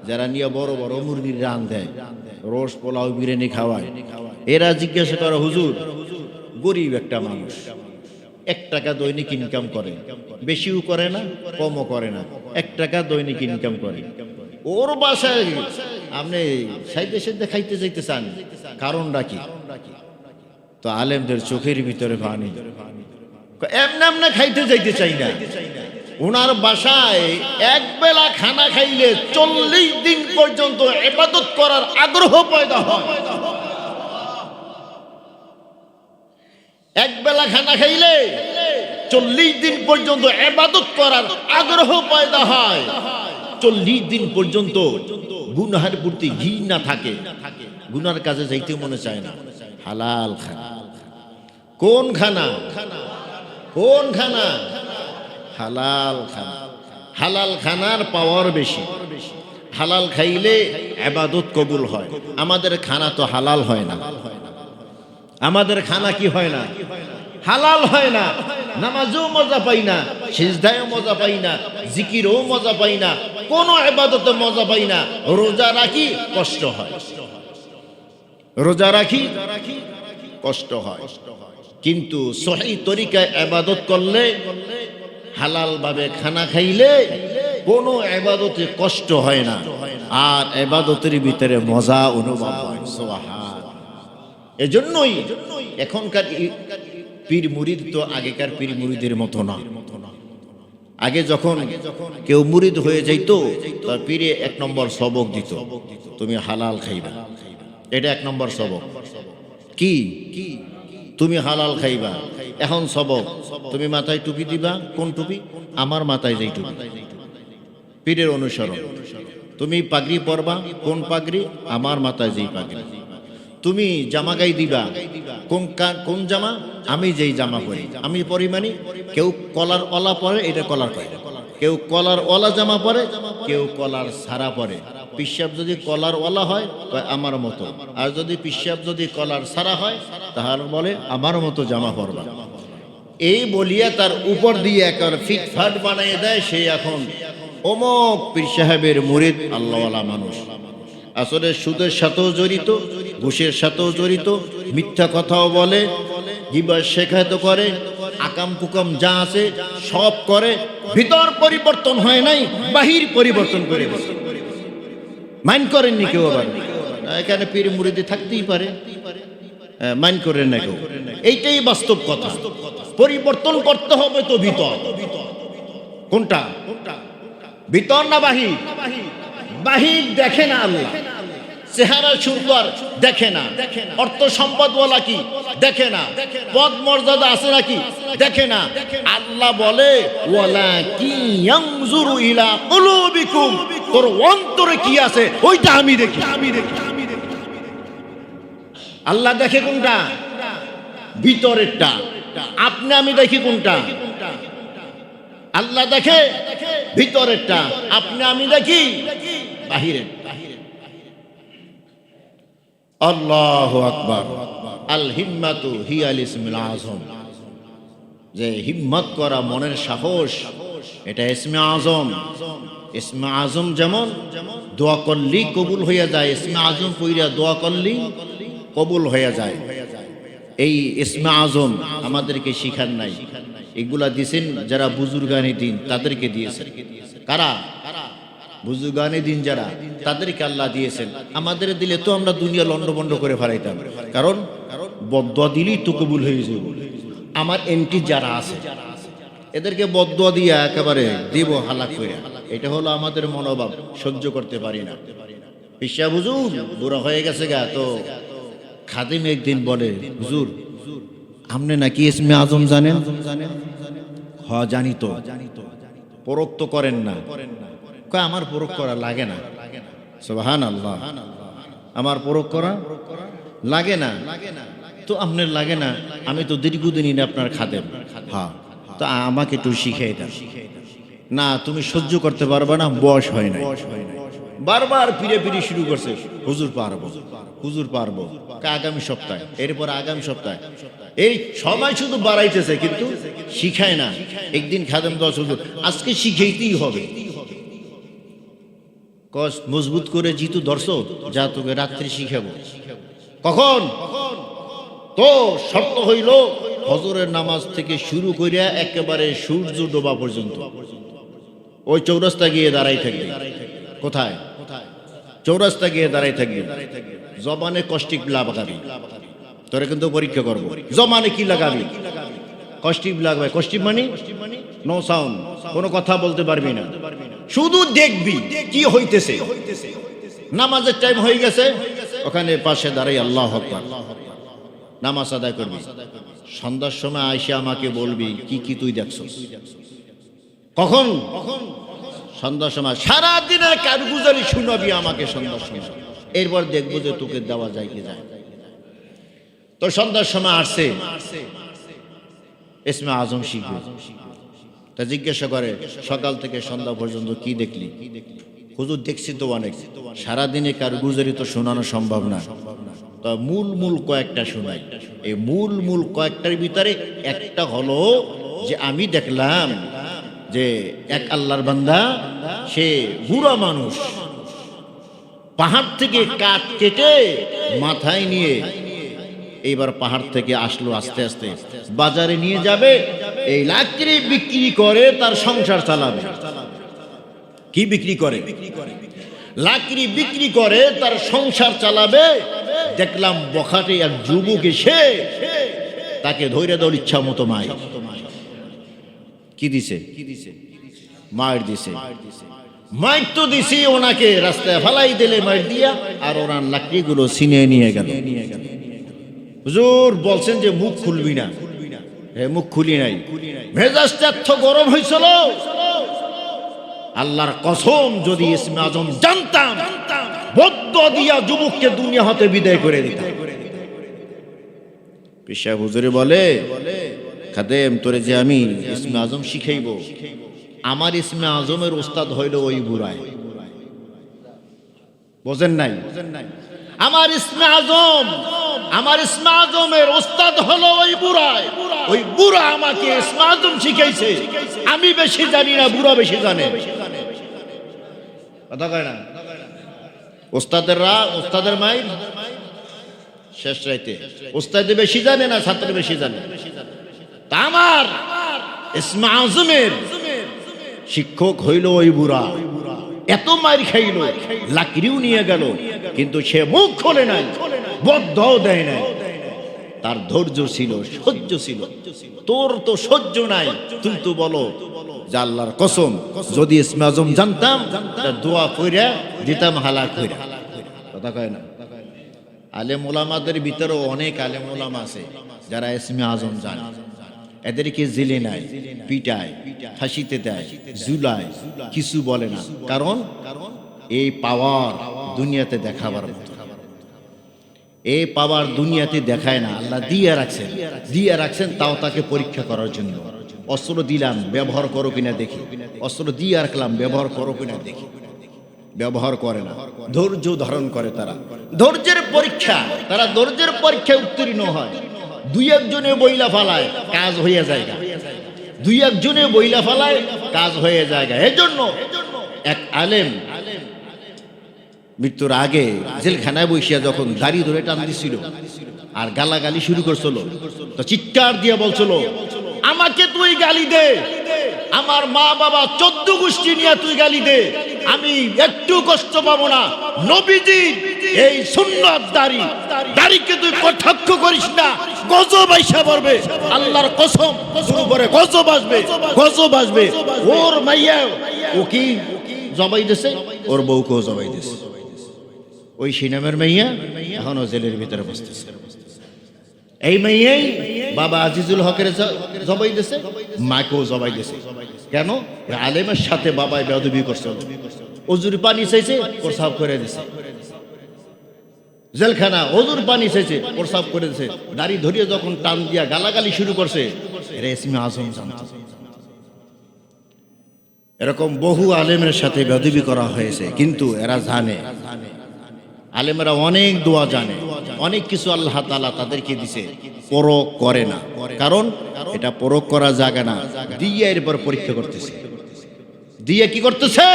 যারা নিয়ে বড় বড় মুরগির রান দেয়, রোজ পোলাও বিরিয়ানি খাওয়ায়, এরা জিজ্ঞাসা করে, হুজুর গরিব একটা মানুষ, 1 টাকা দৈনিক ইনকাম করে, বেশিও করে না কমও করে না, 1 টাকা দৈনিক ইনকাম করে, ওর বাসায় আপনি সাইতে সাইতে খাইতে যাইতে চান, কারণটা কি? তো আলেমদের চোখের ভিতরে পানি। এমনি এমনি খাইতে যাইতে চাই না, ওনার বাসায় এক বেলা খানা খাইলে 40 দিন পর্যন্ত ইবাদত করার আগ্রহ পয়দা হয়। এক বেলা খানা খাইলে 40 দিন পর্যন্ত ইবাদত করার আগ্রহ পয়দা হয়। 40 দিন পর্যন্ত গুনাহের প্রতি ঘৃণা থাকে, গুনার কাজে যাইতে মনে চায় না। হালাল খানা, কোন খানা? কোন খানা? হালাল খানা। হালাল খানার পাওয়ার বেশি, হালাল খাইলে ইবাদত কবুল হয়। আমাদের খানা তো হালাল হয় না, আমাদের খানা কি হয় না? হালাল হয় না। নামাজেও মজা পাই না, সিজদায়ও মজা পাই না, জিকিরেও মজা পাই না, কোনো ইবাদতে মজা পাই না। রোজা রাখি কষ্ট হয়, রোজা রাখি কষ্ট হয়। কিন্তু সহি তরিকায় ইবাদত করলে, হালাল ভাবে খানা খাইলে কোনো ইবাদতে কষ্ট হয় না, আর ইবাদতের ভিতরে মজা অনুভব হয়। সুবহান। এজন্যই এখনকার পীর মুরিদ তো আগেকার পীর মুরিদের মতো না। আগে যখন কেউ মুরিদ হয়ে যাইতো, তার পীরে 1 নম্বর সবক দিত, তুমি হালাল খাইবা। এটা 1 নম্বর সবক। কি? তুমি হালাল খাইবা। এখন সবক, তুমি মাথায় টুপি দিবা। কোন টুপি? আমার মাথায় যেই টুপি, পীরের অনুসরণ। তুমি পাগড়ি পরবা। কোন পাগড়ি? আমার মাথায় যেই পাগড়ি। তুমি জামা গাই দিবা। কোন জামা? আমি যেই জামা পরি। আমি পরি মানে কেউ কলার ওলা পরে, এটা কলার পরে। কেউ কলার ওলা জামা পরে, কেউ কলার সারা পরে। পিশাব যদি কলার ওলা হয় আমার মতো, আর যদি পিশাব যদি কলার সারা হয় তাহলে বলে আমার মতো জামা পরবা। এই বলিয়া তার উপর দিয়ে একবার ফিটফাট বানিয়ে দেয়। সে এখন অমুক পীর সাহেবের মুরিদ, আল্লাহওয়ালা মানুষ। আসলে সুদের সাথেও জড়িত, ঘুষের সাথেও জড়িত, মিথ্যা কথাও বলে, গিবত শেখায়ত করে, আকাম কুকাম যা আছে সব করে। ভিতর পরিবর্তন হয় নাই, বাহির পরিবর্তন করে গেছে। মাইন্ড করেননি কেউ? আবার এখানে পীর মুরিদি থাকতেই পারে, মাইন্ড করেন না কেউ। এইটাই বাস্তব কথা। পরিবর্তন করতে হবে তো ভিতর। কোনটা? ভিতর না বাহির? বাহির দেখে না আল্লাহ, চেহারা সুন্দর দেখে না, অর্থ সম্পদ ওয়ালা কি দেখে না, পদ মর্যাদা আছে নাকি দেখে না। আল্লাহ বলে ওয়ালাকিন ইয়ানজুরু ইলা কুলুবিকুম, তোর অন্তরে কি আছে ওইটা আমি দেখি। আল্লাহ দেখে কোনটা? ভিতরেরটা। আপনি আমি দেখি কোনটা? আল্লাহ দেখে ভিতরেরটা, আপনি আমি দেখি বাহিরের। আল্লাহু আকবার। আল হিম্মাতু হিয়াল ইসমুল আযম, যে হিম্মত করা, মনের সাহস, এটা ইসমে আযম। ইসমে আযম যেমন দোয়া করলি কবুল হয়ে যায়, ইসমে আযম পড়িয়া দোয়া করলি কবুল হয়ে যায়। এই ইসমে আযম আমাদেরকে শিখান নাই, এগুলা দিয়েছেন যারা বুজুর্গানে দিন, তাদেরকে দিয়েছেন। কারা? বুজুর্গানে দিন যারা, তাদেরকে আল্লাহ দিয়েছেন। আমাদের দিলে তো আমরা দুনিয়া লন্ডভন্ড করে ফেলাইতাম, কারণ বদদোয়া দিলেই তো কবুল হয়ে যাবে। আমার এমটি যারা আছে এদেরকে বদদোয়া দিয়ে একেবারে দেব হালাক করে, এটা হলো আমাদের মনোভাব, সহ্য করতে পারি না। পিসা হুজুর বুড়া হয়ে গেছে গা, তো খাদিম একদিন বলে, হুজুর আপনি নাকি ইসমে আযম জানেন? হ জানি তো। পরক তো করেন না। কয় আমার পরক করা লাগে না। সুবহানাল্লাহ। আমার পরক করা লাগে না। তো আপনার লাগে না, আমি তো দীর্ঘদিনই আপনার খাদেম। হ্যাঁ, তো আমাকে একটু শিখিয়ে দেন। না তুমি সহ্য করতে পারবে না, বয়স হয় না। বারবার ফিরে ফিরে শুরু করছে, হুজুর পারবো, হুজুর পারবো, আগামী সপ্তাহে, এরপর আগামী সপ্তাহে। এই সবাই শুধু বাড়াইতেছে কিন্তু শিখায় না। একদিন খাদেম দশ, হুজুর আজকে শিখাইতেই হবে। কস মজবুত করে জিতু ধরছো, যা তোকে রাত্রি শিখাবো। কখন? তো শর্ত হইল ফজরের নামাজ থেকে শুরু করিয়া একেবারে সূর্য ডোবা পর্যন্ত ওই চৌরাস্তা গিয়ে দাঁড়াই থাকবে। কোথায়? চৌরাস্তা গিয়ে দাঁড়াই থাকবে। জবানে কষ্টিক লাগাবি, তোরা কিন্তু পরীক্ষা করবো। জবানে কি লাগাবি? কষ্টিপ লাগাবে। কষ্টিপ মানে নো সাউন্ড, কোনো কথা বলতে পারবি না, শুধু দেখবি কি হইতেছে। নামাজের টাইম হয়ে গেছে, ওখানে পাশে দাঁড়াই আল্লাহু আকবার, নামাজ আদায় করবি। সন্ধ্যার সময় আইসা আমাকে বলবি কি কি তুই দেখছস। কখন? সন্ধ্যার সময়। সারা দিনের কারগুজারি শুনাবি আমাকে সন্ধ্যার সময়, এরপর দেখবো যে তোকে দেওয়া যায় কি যায়। তো সন্ধ্যার সময় আসছে, ইসমে আযম শিখবে। তা জিজ্ঞাসা করে সকাল থেকে সন্ধ্যা পর্যন্ত কি দেখলি? হুজুর দেখছি তো অনেক, সারাদিনে কারগুজারি তো শোনানো সম্ভব না, তো মূল কয়েকটা শোনাই। এই মূল কয়েকটার ভিতরে একটা হলো যে আমি দেখলাম যে এক আল্লাহর বান্দা, সে বুড়া মানুষ, পাহাড় থেকে কাঠ কেটে মাথায় নিয়ে এইবার পাহাড় থেকে আসলো, আস্তে আস্তে বাজারে নিয়ে যাবে, এই লাকড়ি বিক্রি করে তার সংসার চালাবে। কি বিক্রি করে? লাকড়ি বিক্রি করে তার সংসার চালাবে। দেখলাম বখাটে এক যুবক এসে তাকে ধৈর্য দেওয়ার ইচ্ছা মতো মাই কি দিছে, মার দিছে। মাইর তো দিছি, ওনাকে রাস্তায় ফালাই দিলে মাইর দিয়া, আর ওনার লাকড়িগুলো ছিনিয়ে নিয়ে গেল। হুজুর বলছেন যে মুখ খুলবি না, মুখ খুলি নাই। মেজাজটা এত গরম হয়েছিল, আল্লাহর কসম যদি ইসমে আজম জানতাম, বদ্ধ দিয়া যুবককে দুনিয়া হতে বিদায় করে দিতাম। পেশা হুজুরে বলে, খাদেম তোরে যে আমি ইসমে আজম শিখাইব, আমার ইসমে আজমের ওস্তাদ হইল ওই বুড়ায়। বোঝেন নাই? আমার ইসমে আজমের ওস্তাদ হলো ওই বুড়ায়। ওই বুড়া আমাকে ইসমে আজম শিখাইছে। আমি বেশি জানি না, বুড়া বেশি জানে। কথা কয় না? ওস্তাদের মাইর শেষ রাইতে ওস্তাদ বেশি জানে না, ছাত্র বেশি জানে। তা আমার ইসমে আজমের শিক্ষক হইল ওই বুড়া। এত মার খাইল, লাকড়িও নিয়ে গেল, কিন্তু সে মুখ খোলে নাই, বদ্ধও দেয় নাই। তার ধৈর্য ছিল, সহ্য ছিল। তোর তো সহ্য নাই, তুই তো বলো যে আল্লাহর কসম যদি ইসমে আজম জানতাম, দোয়া কইরা দিতাম হালাক কইরা। কথা কয় না? আলেম ওলামাদের ভিতরেও অনেক আলেম ওলামা আছে যারা ইসমে আজম জানে, এদেরকে জেলে নেয়, পিটায়, ফাঁসিতে দেয়, ঝুলায়, কিছু বলে না। কারণ এই পাওয়ার দুনিয়াতে দেখাবার মতো, এই পাওয়ার দুনিয়াতে দেখায় না। আল্লাহ দিয়ে রাখছেন তাও তাকে পরীক্ষা করার জন্য। অস্ত্র দিলাম, ব্যবহার করো কিনা দেখি। অস্ত্র দিয়ে রাখলাম, ব্যবহার করো কিনা দেখি। ব্যবহার করে না, ধৈর্য ধারণ করে তারা। ধৈর্যের পরীক্ষায় উত্তীর্ণ হয়। দুই একজনে বইলা ফালায়, কাজ হয়ে যায়। দুই একজনে বইলা ফালায়, কাজ হয়ে যায়। এজন্য এক আলেম মৃত্যুর আগে জেলখানায় বসিয়া যখন দাড়ি ধরে টান দিছিল আর গালাগালি শুরু করছিল, তো চিৎকার দিয়ে বলছিল, আমাকে তুই গালি দে, আমার মা বাবা 14 গোষ্ঠী নিয়ে তুই গালি দে, আমি একটু কষ্ট পাবো না। নবীজি এই সুন্নাত দাড়িকে তুই কটাক্ষ করিস না, গজব আইসা পড়বে। আল্লাহর কসম উপরে গজব আসবে। ওর মাইয়া ও কি জবাই দিছে, ওর বউকেও জবাই দিছে। ওই সিনেমার মাইয়া এখনো জেলের ভিতরে বসতেছে। এই মাইয়াই বাবা আজিজুল হকের জবাই দিছে, মাকেও জবাই দিছে। কেন? আলেমের সাথে বাবাই বেয়াদবি করছে, ওজুর পানি চাইছে, প্রসাব করে দিছে। জেলখানা ওজুর পানি চাইছে, প্রসাব করে দিছে। দাড়ি ধরিয়ে যখন টান দিয়া গালাগালি শুরু করছে, ইসমে আজম জানতো। এরকম বহু আলেমের সাথে বেয়াদবি করা হয়েছে, কিন্তু এরা জানে, আলেমেরা অনেক দোয়া জানে, অনেক কিছু আল্লাহ তাআলা তাদেরকে দিছে, পরখ করে না। কারণ এটা পরখ করা জায়গা না, দিয়ে এরপর পরীক্ষা করতেছে। দিয়ে কি করতেছে?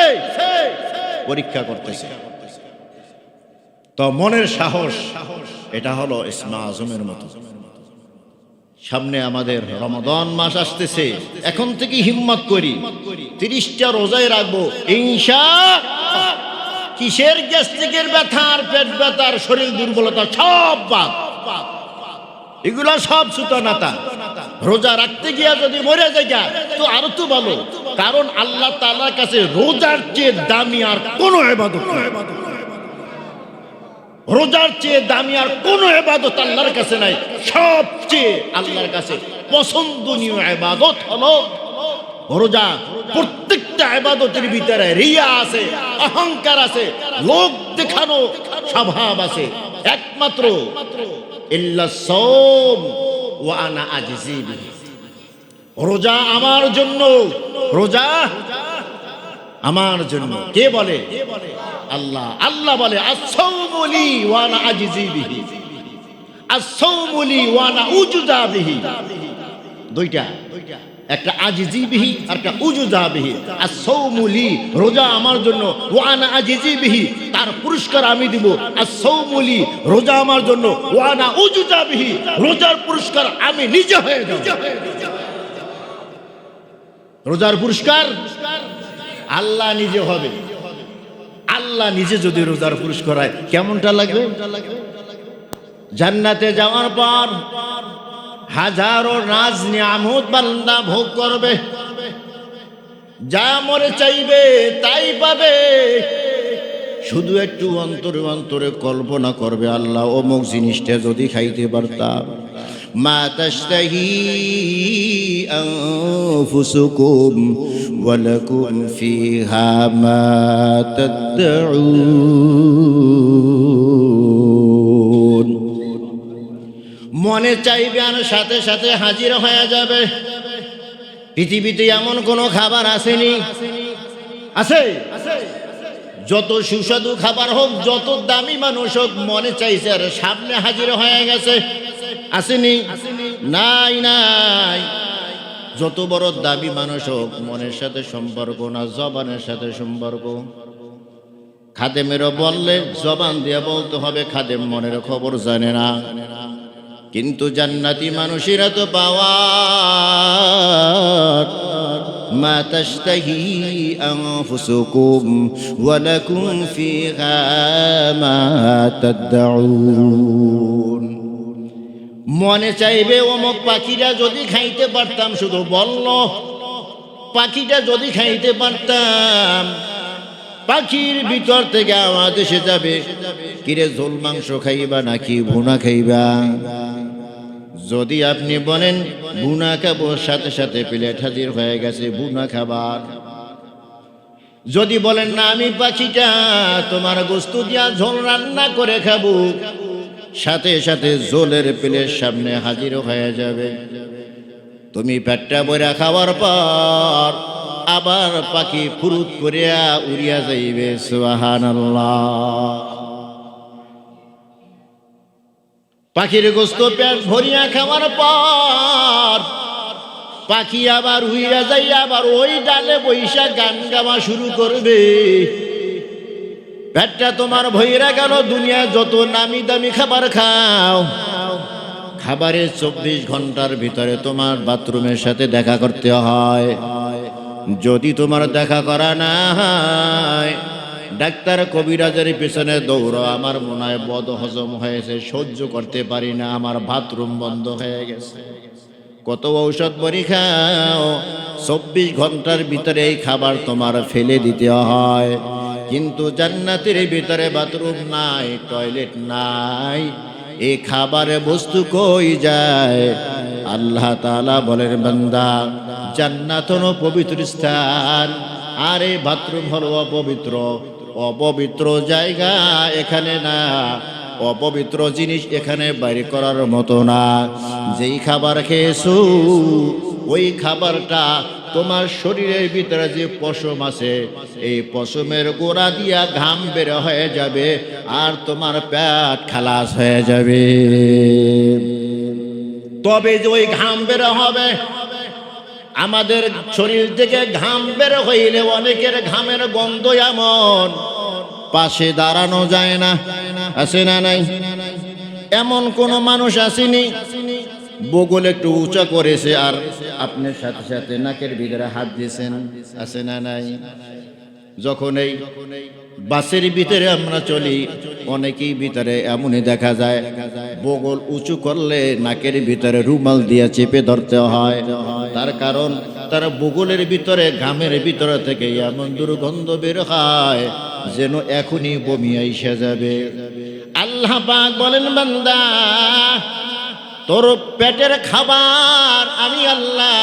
পরীক্ষা করতেছে। তো মনের সাহস, এটা হলো ইসমে আজমের মতো। সামনে আমাদের রমাদান মাস আসতেছে, এখন থেকে হিম্মত করি 30টা রোজায় রাখবো ইনশাআল্লাহ। কিসের গ্যাস্ট্রিকের ব্যথার, পেট ব্যথার, শরীর দুর্বলতা সব বাদ, এগুলা সব সুতানাতা। রোজা রাখতে গিয়া যদি মরে যায় তো আরো তো ভালো, কারণ আল্লাহ তাআলার কাছে রোজার চেয়ে দামি আর কোনো ইবাদত নাই। রোজার চেয়ে দামি আর কোনো ইবাদত আল্লাহর কাছে নাই। সবচেয়ে আল্লাহর কাছে পছন্দনীয় ইবাদত হলো রোজা। প্রত্যেকটা ইবাদতের ভিতরে রিয়া আছে, অহংকার আছে, লোক দেখানো স্বভাব আছে। একমাত্র ইল্লা সাওম ওয়া আনা আজজি বিহি, রোজা আমার জন্য, রোজা আমার জন্য। কে বলে? আল্লাহ। আল্লাহ বলে আস-সাওমু লি ওয়া আনা আজজি বিহি, আস-সাওমু লি ওয়া আনা উজজা বিহি। দুইটা, একটা আজিজি বিহি আর একটা উজুজা বিহি। as-sawmu লি, রোজা আমার জন্য, ওয়া আনা আজিজি বিহি, তার পুরস্কার আমি দিব। as-sawmu লি, রোজা আমার জন্য, ওয়া আনা উজুজা বিহি, রোজার পুরস্কার আমি নিজে হয়ে যাব। রোজার পুরস্কার আল্লাহ নিজে হবে। আল্লাহ নিজে যদি রোজার পুরস্কার হয় কেমনটা লাগবে? জান্নাতে যাওয়ার পর হাজারো নাজ নিয়ামত বান্দা ভোগ করবে, যা মনে চাইবে তাই পাবে। শুধু একটু অন্তরে অন্তরে কল্পনা করবে, আল্লাহ অমুক জিনিসটা যদি খাইতে পারতাম। মা তাশতাহি আনফুসুকুম ওয়া লাকুম ফিহা মা তাদউন। মনে চাইবে আর সাথে সাথে হাজির হয়ে যাবে। পৃথিবীতে এমন কোনো খাবার আসেনি? আছে? যত সুস্বাদু খাবার হোক, যত দামি মানুষ হোক, মনে চাইছে আর সামনে হাজির হয়ে গেছে। আসেনি? নাই নাই। যত বড় দামি মানুষ হোক, মনের সাথে সম্পর্ক না জবানের সাথে সম্পর্ক। খাদেমেরও বললে জবান দিয়ে বলতে হবে, খাদেম মনের খবর জানে না। কিন্তু জান্নাতি মানুষেরা তো পাওয়ার মা তাশতাহি আনফুসুকুম ওয়া লাকুম ফিহা মা তাদউন। মনে চাইবে অমুক পাখিটা যদি খাইতে পারতাম, শুধু বলল পাখিটা যদি খাইতে পারতাম। পাখির ভিতর থেকে আওয়াজ এসে যাবে, কিরে ঝোল মাংস খাইবা নাকি ভুনা খাইবা? যদি আপনি বলেন ভুনা খাবো, সাথে সাথে প্লেট হাজির হয়ে গেছে ভুনা খাবার। যদি বলেন না আমি পাখিটা তোমার গোস্ত দিয়া ঝোল রান্না করে খাবো, সাথে সাথে ঝোলের প্লেট সামনে হাজির হয়ে যাবে। তুমি পেটটা বইরা খাওয়ার পর আবার পাখি ফুরুত করিয়া উড়িয়া যাইবে। সুবহানাল্লাহ। পাখির গোস্ত পেট ভরিয়া খাওয়ার পর পাখি আবার উইরা যাই, আবার ওই ডালে বৈশা গান গাওয়া শুরু করবে। পেটটা তোমার ভইরা গেল, দুনিয়া যত নামি দামি খাবার খাও, খাবারের 24 ঘন্টার ভিতরে তোমার বাথরুমের সাথে দেখা করতে হয়। যদি তোমার দেখা করা না হয়, ডাক্তার কবিরাজের পেছনে দৌড়ো, আমার মনে হয় বদ হজম হয়েছে, সহ্য করতে পারি না, আমার বাথরুম বন্ধ হয়ে গেছে। কত ঔষধ বড়ি খাও, 24 ঘন্টার ভিতরে এই খাবার তোমার ফেলে দিতে হয়। কিন্তু জান্নাতের ভিতরে বাথরুম নাই, টয়লেট নাই, এই খাবারে বস্তু কই যায়? আল্লাহ তাআলা বলেন, বান্দা জান্নাত হলো পবিত্র স্থান, আর এই বাথরুম হলো অপবিত্র। অপবিত্র জায়গা এখানে না, অপবিত্র জিনিস এখানে বাইরে করার মতো না। যেই খাবার খেয়েছো ওই খাবারটা তোমার শরীরের ভিতরে যে পশম আছে, এই পশমের গোড়া দিয়া ঘাম বের হয়ে যাবে, আর তোমার পেট খালাস হয়ে যাবে। তবে যে ওই ঘাম বের হবে, আমাদের শরীর থেকে ঘাম বের হইলে অনেকের ঘামের গন্ধ এমন, পাশে দাঁড়ানো যায় না। আছে না নাই? এমন কোন মানুষ আসেনি বগল একটু উঁচা করেছে আর আপনার সাথে সাথে নাকের ভিতরে হাত দিয়েছেন? আছে না নাই? যখন এই বাসের ভিতরে আমরা চলি, অনেকেই ভিতরে এমনই দেখা যায় বগল উঁচু করলে নাকের ভিতরে রুমাল দিয়ে চেপে ধরতে হয়। তার কারণ তার বগলের ভিতরে ঘামের ভিতরে থেকে এমন দুর্গন্ধ বের হয় যেন এখনই বমি আইসা যাবে। আল্লাহ পাক বলেন, বান্দা তোর পেটের খাবার আমি আল্লাহ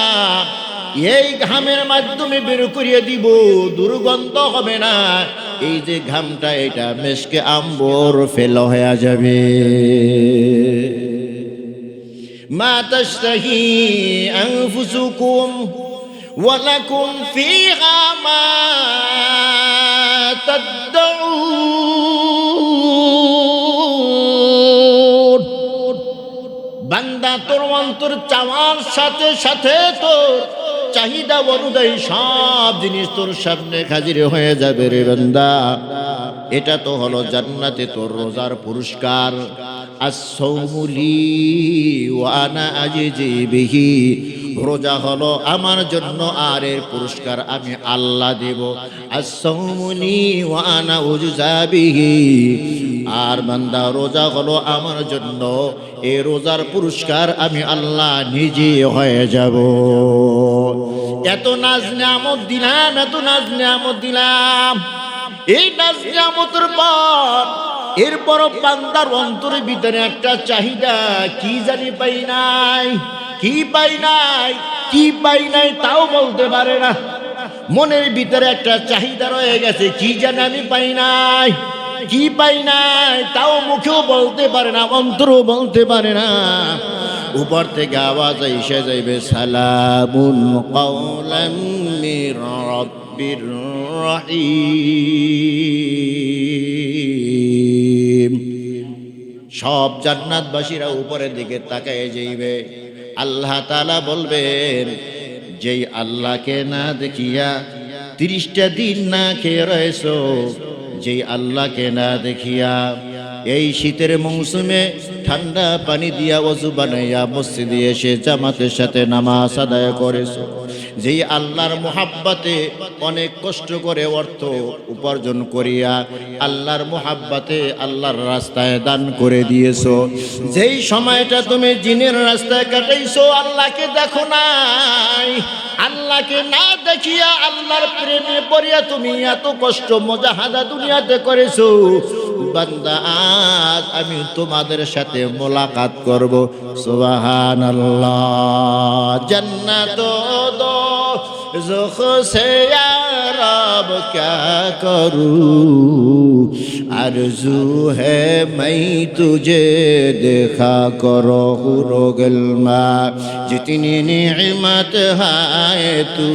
এই ঘামের মাধ্যমে বের করিয়ে দিব, দুর্গন্ধ হবে না। এই যে ঘামটা, এটা মেশকে আম্বর ফেল হয়ে যাবে। মা তাশতাহি আনফুসুকুম ওয়া লাকুম ফিহা মা তাদউন। বান্দা তোর অন্তর চাওয়ার সাথে সাথে তোর চাহিদা অনুযায়ী সব জিনিস তোর সামনে হাজির হয়ে যাবে রে বান্দা। এটা তো হলো জান্নাতে তোর রোজার পুরস্কার। as-sawmu li wa ana ajzi bihi, রোজা হলো আমার জন্য আর এর পুরস্কার আমি আল্লাহ দেব। as-sawmu li wa ana ujza bihi, আর বান্দা রোজা হলো আমার জন্য, এই রোজার পুরস্কার আমি আল্লাহ নিজে হয়ে যাব। এত নাজ নিয়ামত দিলাম, এত নাজ নিয়ামত দিলাম। এই নাজ নিয়ামতের পর এরপর বান্দার অন্তরের ভিতরে একটা চাহিদা, কি জানি পাই নাই, কি পাই নাই, কি পাই নাই তাও বলতে পারে না। মনের ভিতরে একটা চাহিদা রয়ে গেছে, কি জানি আমি পাই নাই, কি পাই নাই তাও মুখেও বলতে পারে না, অন্তরও বলতে পারে না। উপর থেকে আওয়াজ এসে যাইবে, সালামুন কাওলাম মির রাব্বির রহিম। সব জান্নাতবাসীরা উপরের দিকে তাকায় যাইবে। আল্লাহ তাআলা বলবেন, যেই আল্লাহকে না দেখিয়া 30টা দিন না খেয়ে রয়েছো, যেই আল্লাহকে না দেখিয়া এই শীতের মৌসুমে ঠান্ডা পানি দিয়া ওযু বানাইয়া মসজিদে এসে জামাতের সাথে নামাজ আদায় করেছো, যেই আল্লাহর মুহাব্বতে অনেক কষ্ট করে অর্থ উপার্জন করিয়া আল্লাহর মুহাব্বতে আল্লাহর রাস্তায় দান করে দিয়েছো, যেই সময়টা তুমি জিনের রাস্তায় কাটাইছো, আল্লাহকে দেখো নাই, আল্লাহকে না দেখিয়া আল্লাহর প্রেমে পড়িয়া তুমি এত কষ্ট মুজাহাদা দুনিয়াতে করেছো, বান্দা আজ আমি তোমাদের সাথে মোলাকাত করব। সুবহানাল্লাহ। জান্নাত দো ज़ुख से या रब क्या करूं, आरज़ू है मैं तुझे देखा करो रोगलमा, जितनी नेमत है तू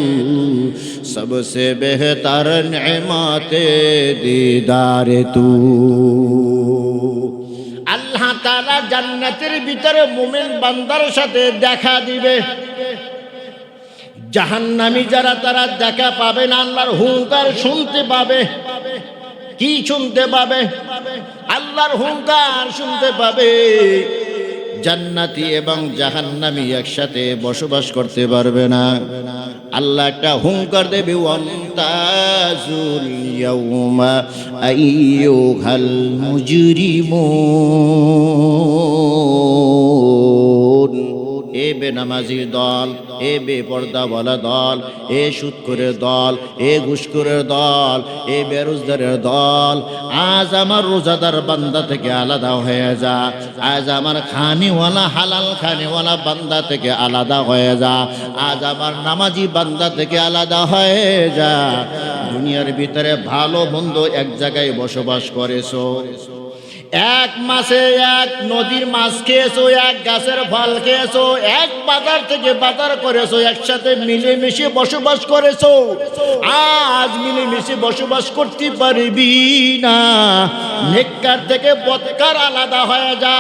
सबसे बेहतर नेमत दीदार तू। আল্লাহ তাআলা জান্নাতের ভিতরে মুমিন বান্দার সাথে দেখা দিবে। জাহান্নামী যারা তারা দেখা পাবে না, আল্লাহর হুঙ্কার শুনতে পাবে। কি শুনতে পাবে? আল্লাহর হুঙ্কার শুনতে পাবে। জান্নাতি এবং জাহান্নামী একসাথে বসবাস করতে পারবে না। আল্লাহ একটা হুঙ্কার দেবে, ওয়ামতাজুল ইয়াউমা আইয়ুহাল মুজরিমুন। এ বেনামাজির দল, এ বেপর্দাওয়ালা দল, এ সুদখোরের দল, এ ঘুষখোরের দল, এ বেরোজগারের দল, আজ আমার রোজাদার বান্দা থেকে আলাদা হয়ে যা। আজ আমার খানিওয়ালা হালাল খানিওয়ালা বান্দা থেকে আলাদা হয়ে যা। আজ আমার নামাজি বান্দা থেকে আলাদা হয়ে যা। দুনিয়ার ভিতরে ভালো মন্দ এক জায়গায় বসবাস করেছো, এক মাসে এক নদীর মাছ খেয়েছো, এক গাছের ফল খেয়েছো, এক বাজার থেকে বাজার করেছো, একসাথে মিলেমিশে বসবাস করেছো। আজ মিলেমিশে বসবাস করতে পারবি না। নেককার থেকে বদকার আলাদা হয়ে যা।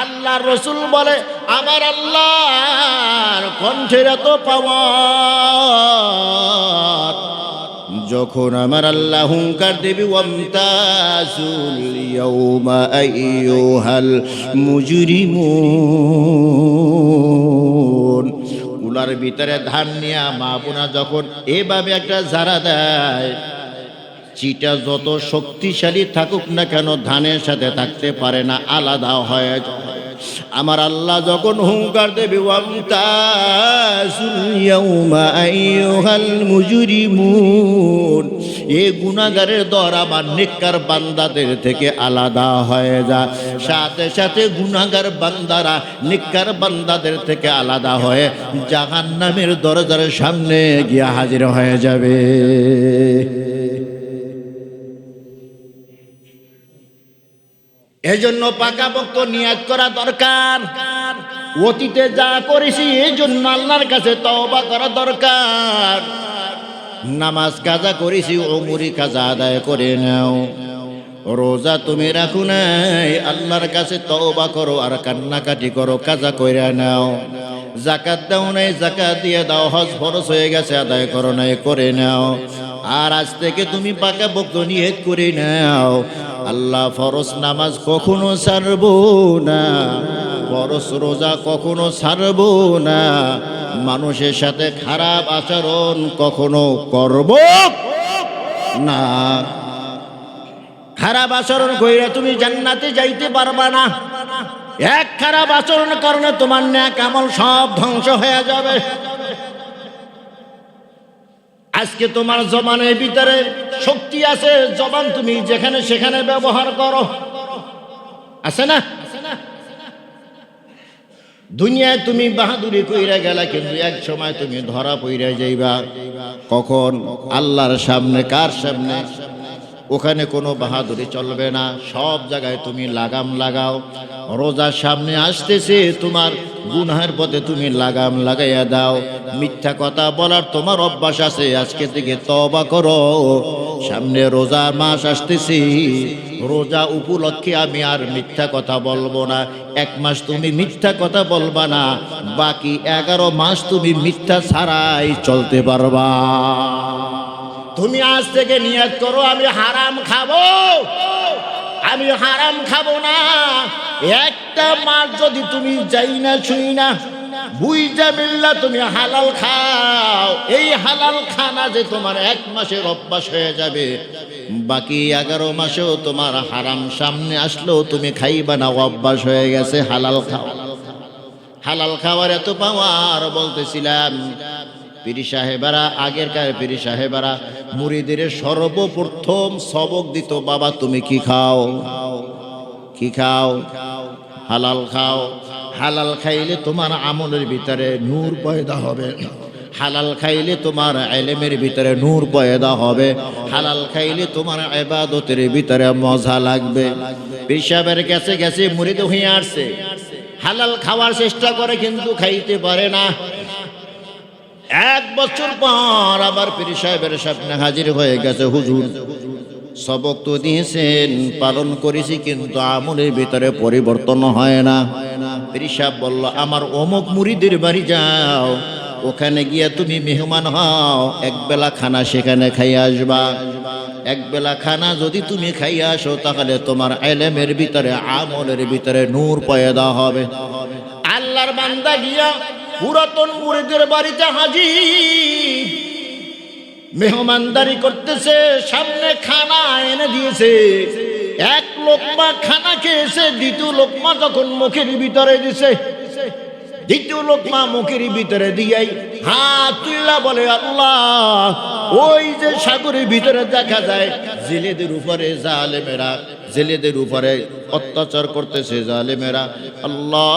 আল্লাহর রাসূল বলে, আমার আল্লাহর কণ্ঠের এত পাওয়ার, যখন আমার আল্লাহ হুঙ্কার দেবে, ওয়ামতাজুল ইয়াউমা আইয়ুহাল মুজরিমুন। কুলার ভিতরে ধান নিয়া মা বোনা যখন এভাবে একটা ঝাড়া দেয়, চিটা যত শক্তিশালী থাকুক না কেন ধানের সাথে থাকতে পারে না, আলাদা হয়ে যায়। আমার আল্লাহ যখন হুঙ্কার দেবে, ওয়ামতাজুল ইয়াউমা আইয়ুহাল মুজরিমুন, এই গুনাহগারের দর আমার নেককার বান্দাদের থেকে আলাদা হয়ে যায়। সাথে সাথে গুনাহগার বান্দারা নেককার বান্দাদের থেকে আলাদা হয়ে জাহান্নামের দরজার সামনে গিয়ে হাজির হয়ে যাবে। এজন্য পাকাপোক্ত নিয়াত করা দরকার। অতীতে যা করেছি এই জন্য আল্লাহর কাছে তওবা করা দরকার। নামাজ কাজা করেছি, ওমরি কাজা আদায় করে নাও। রোজা তুমি রাখো নাই, আল্লাহর কাছে তওবা করো আর কান্নাকাটি করো, কাজা কইরা নাও। জাকাত দাও নাই, জাকাত দিয়ে দাও। হজ ফরজ হয়ে গেছে, আদায় করো নাই, করে নাও। আর আজ থেকে তুমি পাকাপোক্ত নিয়ত করে নাও, আল্লাহ ফরজ নামাজ কখনো ছাড়বো না, ফরজ রোজা কখনো ছাড়বো না, মানুষের সাথে খারাপ আচরণ কখনো করব না। খারাপ আচরণ কইরা তুমি জান্নাতে যাইতে পারবা না। এক খারাপ আচরণ কারণে তোমার নেক আমল সব ধ্বংস হয়ে যাবে। আজকে তোমার জবানের ভিতরে শক্তি আছে, জবান তুমি যেখানে সেখানে ব্যবহার করো, আছে না? দুনিয়ায় তুমি বাহাদুরি কইরা গেলা, কিন্তু এক সময় তুমি ধরা পইরা যাইবা। কখন? আল্লাহর সামনে। কার সামনে? ওখানে কোনো বাহাদুরি চলবে না, সব জায়গায় তুমি লাগাম লাগাও। রোজার সামনে আসতেছে, তোমার গুনাহের পথে তুমি লাগাম লাগাইয়া দাও। মিথ্যা কথা বলার তোমার অভ্যাস আছে, আজকে থেকে তওবা করো। সামনে রোজার মাস আসতেছি, রোজা উপলক্ষে আমি আর মিথ্যা কথা বলবো না। এক মাস তুমি মিথ্যা কথা বলবা না, বাকি 11 মাস তুমি মিথ্যা ছাড়াই চলতে পারবা। তুমি আজ থেকে নিয়ত করো, আমি হারাম খাবো, আমি হারাম খাবো না। একটা মাস যদি তুমি যাই না ছুই না বুঝা মিল্লা তুমি হালাল খাও, এই হালাল খানা যে তোমার 1 মাসের অভ্যাস হয়ে যাবে, বাকি 11 মাসেও তোমার হারাম সামনে আসলেও তুমি খাইবা না, অভ্যাস হয়ে গেছে। হালাল খাও। হালাল খাওয়ার এত পাওয়ার বলতেছিলাম। পীর সাহেবেরা, আগেরকার পীর সাহেবেরা মুরিদের সর্বপ্রথম সবক দিত, বাবা তুমি কি খাও? কি খাও? হালাল খাও। হালাল খাইলে তোমার আমলের ভিতরে নূর পয়দা হবে, হালাল খাইলে তোমার ইলমের ভিতরে নূর পয়দা হবে, হালাল খাইলে তোমার ইবাদতের ভিতরে মজা লাগবে। পীর সাহেবের কাছে গেছে, মুরিদ হয়ে আসছে, হালাল খাওয়ার চেষ্টা করে কিন্তু খাইতে পারে না। 1 বছর পর আবার পীর সাহেবের সামনে হাজির হয়ে গেছে, হুজুর সবক তো দিয়েছেন, পালন করেছি, কিন্তু আমলের ভিতরে পরিবর্তন হয় না। পীর সাহেব বলল, আমার অমুক মুরিদের বাড়ি যাও, ওখানে গিয়া তুমি মেহমান হও, একবেলা খানা সেখানে খাইয়া আসবা। একবেলা খানা যদি তুমি খাইয়া আসো, তাহলে তোমার ইলমের ভিতরে আমলের ভিতরে নূর পয়দা হবে। আল্লাহর বান্দা গিয়া পুরাতন মুরিদের বাড়িতে হাজির, মেহমানদারি করতেছে, সামনে খানা এনে দিয়েছে। 1 লোকমা খানা খেয়েছে, 2 লোকমা যখন মুখের ভিতরে দিছে, 2 লোকমা মুখের ভিতরে দিয়াই হাত তুল্লা বলে, আল্লাহ, ওই যে সাগরের ভিতরে দেখা যায় জেলেদের উপরে জালেমেরা, জেলেদের উপরে অত্যাচার করতেছে জালেমেরা, আল্লাহ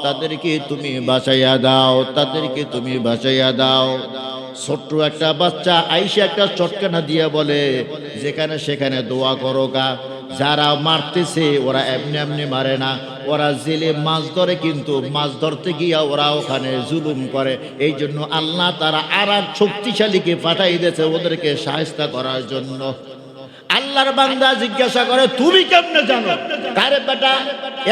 তাদেরকে তুমি বাঁচাইয়া দাও, তাদেরকে তুমি বাঁচাইয়া দাও। ছোট্ট একটা বাচ্চা আইসা একটা চটকানা দিয়া বলে, যেখানে সেখানে দোয়া করো গা। যারা মারতেছে ওরা এমনি এমনি মারে না, ওরা জেলে মাছ ধরে, কিন্তু মাছ ধরতে গিয়া ওরা ওখানে জুলুম করে। এই জন্য আল্লাহ তারা আর এক শক্তিশালীকে পাঠাই দিয়েছে ওদেরকে সাহায্য করার জন্য। আল্লাহর বান্দা জিজ্ঞাসা করে, তুমি কেমনে জানো? তারে বেটা,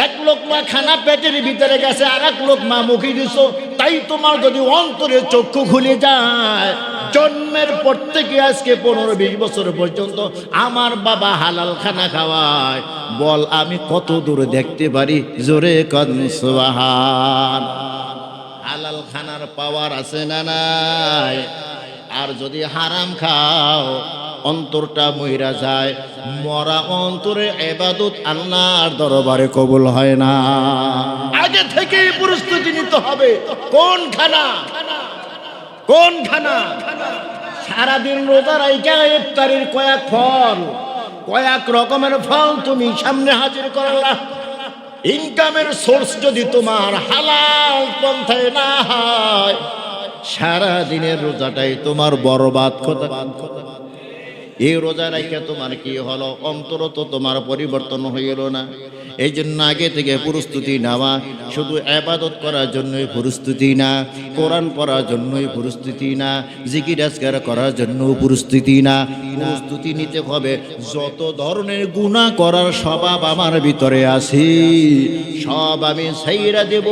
1 লোকমা খানা পেটের ভিতরে গেছে, আর 1 লোকমা মুখে দিছো, তাই তোমার যদি অন্তরে চক্ষু খুলে যায়, জন্মের পর থেকে আজকে 15-20 বছর পর্যন্ত আমার বাবা হালাল খানা খাওয়ায়, বল আমি কত দূর দেখতে পারি? জোরে কন সুবহান। হালাল খানার পাওয়ার আছে না নাই? আর যদি হারাম খাও, অন্তরটা মইরা যায়, মরা অন্তরে ইবাদত আল্লাহর দরবারে কবুল হয় না। আগে থেকে প্রস্তুতি নিতে হবে। কোন খানা? কোন খানা? সারাদিন রোজা রাইখা ইফতারির কয়েক ফল, কয়েক রকমের ফল তুমি সামনে হাজির করলা। ইনকামের সোর্স যদি তোমার হালাল পন্থায় না হয়, সারা দিনের রোজাটাই তোমার বরবাদ। এই রোজা রাখা তোমার কি হলো? অন্তর তো তোমার পরিবর্তন হইল না। এই জন্য আগে থেকে প্রস্তুতি নেওয়া, শুধু ইবাদত করার জন্যই প্রস্তুতি না, কোরআন পড়ার জন্যই প্রস্তুতি না, জিকির আজকার করার জন্য প্রস্তুতি না, প্রস্তুতি নিতে হবে যত ধরনের গুনাহ করার স্বভাব আমার ভিতরে আছে সব আমি ছাইরা দেব।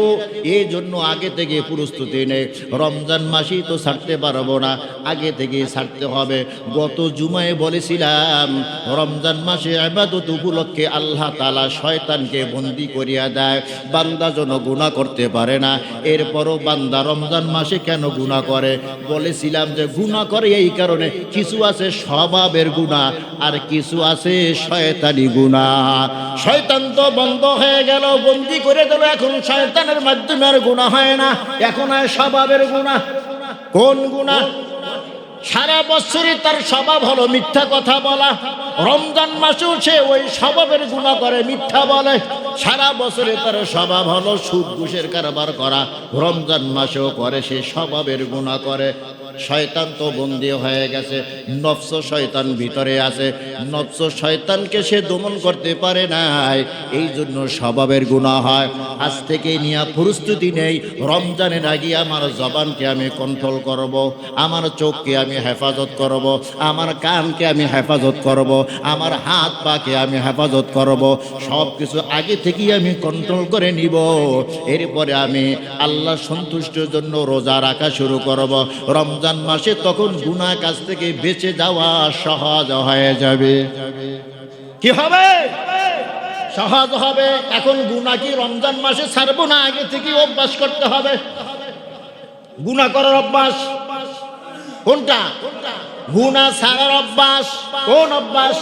এই জন্য আগে থেকে প্রস্তুতি নেই। রমজান মাসেই তো ছাড়তে পারবো না, আগে থেকে ছাড়তে হবে। গত জুমায় বলেছিলাম রমজান মাসে ইবাদত উপলক্ষে আল্লাহ তাআলা শয়তানকে বন্দী করিয়া দেয়, বান্দা যেন গুনাহ করতে পারে না। এরপরও বান্দা রমজান মাসে কেন গুনাহ করে? বলেছিলাম যে গুনাহ করে এই কারণে, কিছু আছে স্বভাবের গুনাহ আর কিছু আছে শয়তানি গুনাহ। শয়তান তো বন্ধ হয়ে গেল, বন্দী করে দিল, এখন শয়তানের মাধ্যমে আর গুনাহ হয় না, এখন হয় স্বভাবের গুনাহ। কোন গুনাহ? সারা বছরই তার স্বভাব হলো মিথ্যা কথা বলা, রমজান মাসেও সে ওই স্বভাবের গুনাহ করে, মিথ্যা বলে। সারা বছরে তার স্বভাব হলো সুদ ঘুষের কারবার করা, রমজান মাসেও করে সে স্বভাবের গুনাহ করে। শয়তান তো বন্দী হয়ে গেছে, নফস শয়তান ভিতরে আছে, নফস শয়তানকে সে দমন করতে পারে নাই, এই জন্য স্বভাবের গুনাহ হয়। আজ থেকে নিয়ে প্রস্তুতি নেই, রমজানের আগে আমার জবানকে আমি কন্ট্রোল করব, আমার চোখকে আমি হেফাজত করব, আমার কানকে আমি হেফাজত করব, আমার হাত পাকে আমি হেফাজত করব, সব কিছু আগে থেকেই আমি কন্ট্রোল করে নিব। এরপরে আমি আল্লাহ সন্তুষ্টির জন্য রোজা রাখা শুরু করব। রমজান মাসে তখন গুনাহ কাজ থেকে বেঁচে যাওয়া সহজ হয়ে যাবে। কি হবে? সহজ হবে। এখন গুনাহ কি রমজান মাসে ছাড়বো না, আগে থেকে অভ্যাস করতে হবে গুনাহ করার অভ্যাস। কোনটা? গুনাহ ছাড়ার অভ্যাস। কোন অভ্যাস?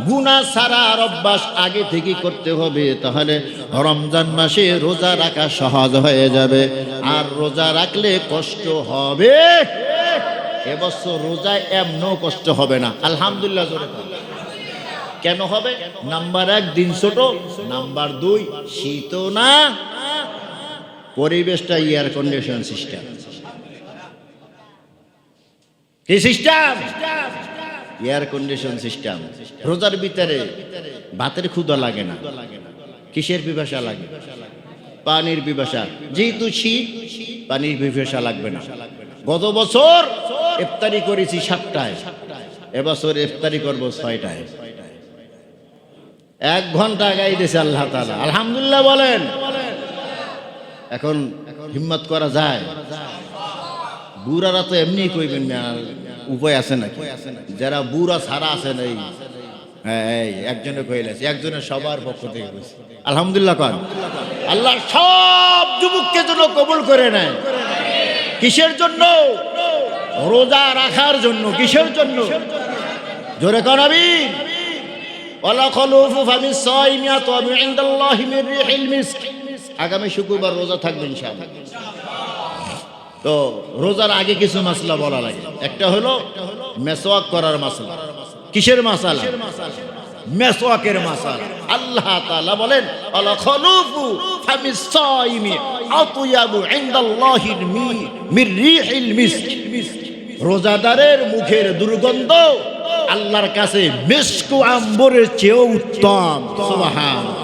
গুনাহ ছাড়ার অভ্যাস আগে থেকে করতে হবে, তাহলে রমজান মাসে রোজা রাখা সহজ হয়ে যাবে। আর রোজা রাখলে কষ্ট হবে, এবছর রোজায় এমনও কষ্ট হবে না, আলহামদুলিল্লাহ জোরে। কেন হবে? নাম্বার 1 দিন ছোট, নাম্বার 2 শীত না, পরিবেশটা এয়ার কন্ডিশন সিস্টেম। কি সিস্টেম? Air condition system. রোজার ভিতরে ভাতের ক্ষুধা লাগে না, কিসের পিপাসা লাগে? পানির পিপাসা। যেহেতু শীত, পানির পিপাসা লাগবে না। গত বছর ইফতারি করেছি 7টায়, এবছর ইফতারি করবো 6টায়। 1 ঘন্টা আগাই দিয়েছে আল্লাহ তাআলা, আলহামদুলিল্লাহ বলেন। এখন হিম্মত করা যায়? বুড়ারা তো এমনি কইবেন না, উপায় আছে নাকি? যারা বুড়া ছাড়া আছেন, এই হ্যাঁ একজনে কইলেছে, একজনের সবার পক্ষ থেকে কইছে, আলহামদুলিল্লাহ কন। আল্লাহ সব যুবককে যেন কবুল করে নেয়। কিসের জন্য? রোজা রাখার জন্য। কিসের জন্য? জোরে কর আমিন। ওয়ালা খলুফু ফামিস সাইমিয়াতু ইনদাল্লাহি মির রিহিল মিস্ক। আগামী শুক্রবার রোজা থাকবে ইনশাআল্লাহ। তো রোজার আগে কিছু মাসলা বলা লাগে। একটা হলো মেসওয়াক করার মাসলা। কিসের মাসলা? মেসওয়াকের মাসলা। আল্লাহ তাআলা বলেন আলা খলুফু ফামিস সাইমি আতয়াবু ইনদাল্লাহি মির রিহিল মিস্ক। রোজাদারের মুখের দুর্গন্ধ আল্লাহর কাছে মিস্কু আম্বরের চেয়েও উত্তম। সুবহানাল্লাহ।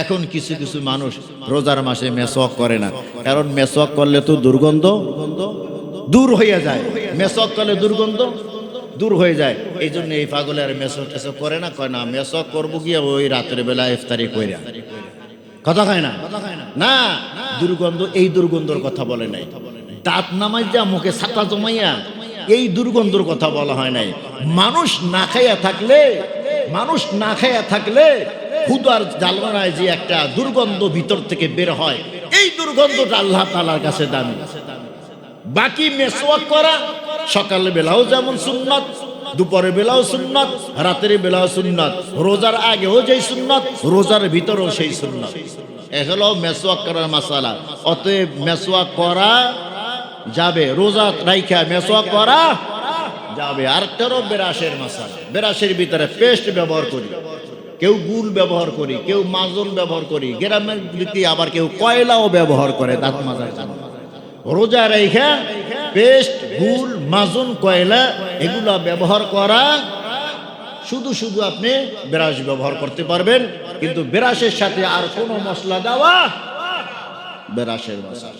এখন কিছু কিছু মানুষ রোজার মাসে মেসওয়াক করে না, কারণ মেসওয়াক করলে তো দুর্গন্ধ দূর হয়ে যায়। মেসওয়াক করলে দুর্গন্ধ দূর হয়ে যায়, এই জন্য এই পাগলে আর মেসওয়াক টেসওয়াক করে না। কয় না মেসওয়াক করবো গিয়ে ওই রাতের বেলা ইফতারি কইরা, কথা কয় না। না, দুর্গন্ধ, এই দুর্গন্ধর কথা বলে নাই। দাঁত নামাই যা মুখে ছাতা জমাইয়া, এই দুর্গন্ধর কথা বলা হয় নাই। মানুষ না খাইয়া থাকলে ক্ষুধার জ্বালানায় যে একটা দুর্গন্ধ ভিতর থেকে বের হয়, এই দুর্গন্ধটা আল্লাহ তাআলার কাছে দামি। বাকি মেসওয়াক করা সকালে বেলাও যেমন সুন্নাত, দুপুরের বেলাও সুন্নাত, রাতের বেলাও সুন্নাত, রোজার আগেও যেই সুন্নাত, রোজার ভিতরেও সেই সুন্নাত। এ হলো মেসওয়াক করার মাসালা। অতএব মেসওয়াক করা যাবে, রোজা রাইখা মেসওয়াক করা যাবে। আরেকটারও বেরাসের মাসালা। বেরাসের ভিতরে পেস্ট ব্যবহার করি, কেউ গুল ব্যবহার করি, কেউ মাজল ব্যবহার করি, গ্রামের দিকে আবার কেউ কয়লাও ব্যবহার করে দাঁত মাজার জন্য। রোজা রাইখা পেস্ট, গুল, মাজুন, কয়লা এগুলা ব্যবহার করা, শুধু শুধু আপনি ব্রাশ ব্যবহার করতে পারবেন, কিন্তু ব্রাশের সাথে আর কোনো মশলা দেওয়া ব্রাশের মশলা।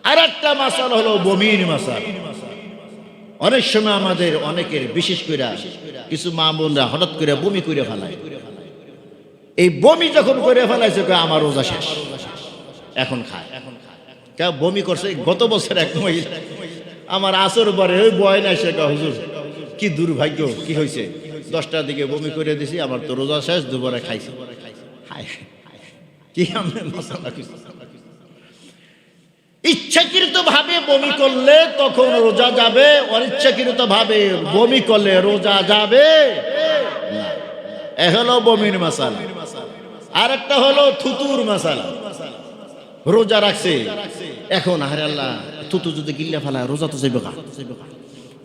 আর একটা মশলা হলো বমির মশলা। অনেক সময় আমাদের অনেকের, বিশেষ করে কিছু মা বোনরা হঠাৎ করে বমি করে ফেলায়। এই বমি যখন করে ফেলাইছে আমার রোজা শেষ, এখন খায়। কেউ বমি করছে গত বছর এক মহিলা আমার আসর পরে ওই বয় না সে হুজুর কি দুর্ভাগ্য, কি হয়েছে, 10টার দিকে বমি করে দিছি, আমার তো রোজা শেষ, দুপুরে খাইছি। কি ইচ্ছাকৃত ভাবে বমি করলে তখন রোজা যাবে, অনিচ্ছাকৃত ভাবে বমি করলে রোজা যাবে না। এ হলো বমির মাসালা। আর একটা হলো থুতুর মাসালা। রোজা রাখছে, এখন আরে আল্লাহ থুতু যদি গিল্লা ফেলায় রোজা তো যাইবে।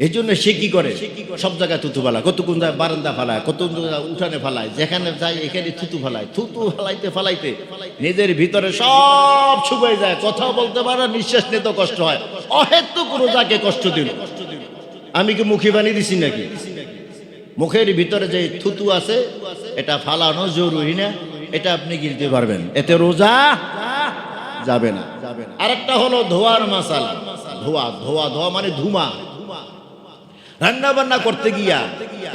এই জন্য সে কি করে, সব জায়গায় থুতু ফেলায়, কত কোন জায়গায় বারান্দা ফেলায়, কত উঠানে ফেলায়, যেখানে যায় এখানে থুতু ফেলায়। থুতু ফেলাইতে ফেলাইতে নিজের ভিতরে সব শুকিয়ে যায়, কথা বলতে পারে, নিঃশ্বাস নিতে কষ্ট হয়। অহেতুক রোজাকে কষ্ট দিল। আমি কি মুখে বানিয়ে দিছি নাকি? মুখের ভিতরে যে থুতু আছে এটা ফালানো জরুরি না, এটা আপনি গিলতে পারবেন, এতে রোজা যাবে না। আরেকটা হলো ধোয়ার মাসালা। ধোয়া ধোয়া ধোয়া মানে ধুমা। রান্না বান্না করতে গিয়া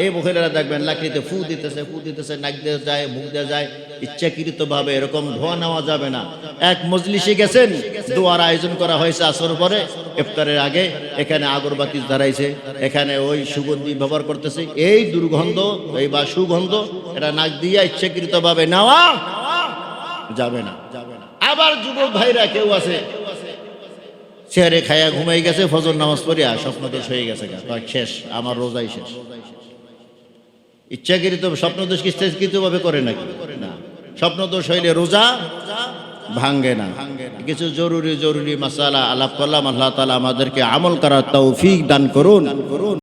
এই মহিলারা দেখবেন লাকড়িতে ফু দিতেছে, নাক দিয়ে যায়, মুখ দিয়ে যায়, ইচ্ছাকৃত ভাবে এরকম ধোয়া নেওয়া যাবে না। এক মজলিসে গেছেন, দোয়ার আয়োজন করা হয়েছে আসর পরে, ইফতারের আগে, এখানে আগরবাতি ধরাইছে, এখানে ওই সুগন্ধি ব্যবহার করতেছে, এই দুর্গন্ধ এই বা সুগন্ধ এটা নাক দিয়ে ইচ্ছাকৃত ভাবে নেওয়া যাবে না। আবার যুবক ভাইরা কেউ আছে চেয়ারে খায়া ঘুমাই গেছে, ফজর নামাজ পড়িয়া স্বপ্নদোষ হয়ে গেছে, শেষ, আমার রোজাই শেষ। ইচ্ছাকৃত স্বপ্নদোষ কি ইচ্ছাকৃত ভাবে করে নাকি? না, স্বপ্নদোষ হইলে রোজা ভাঙ্গে না। কিছু জরুরি মাসালা আলাপ করলাম। আল্লাহ তাআলা আমাদেরকে আমল করার তৌফিক দান করুন।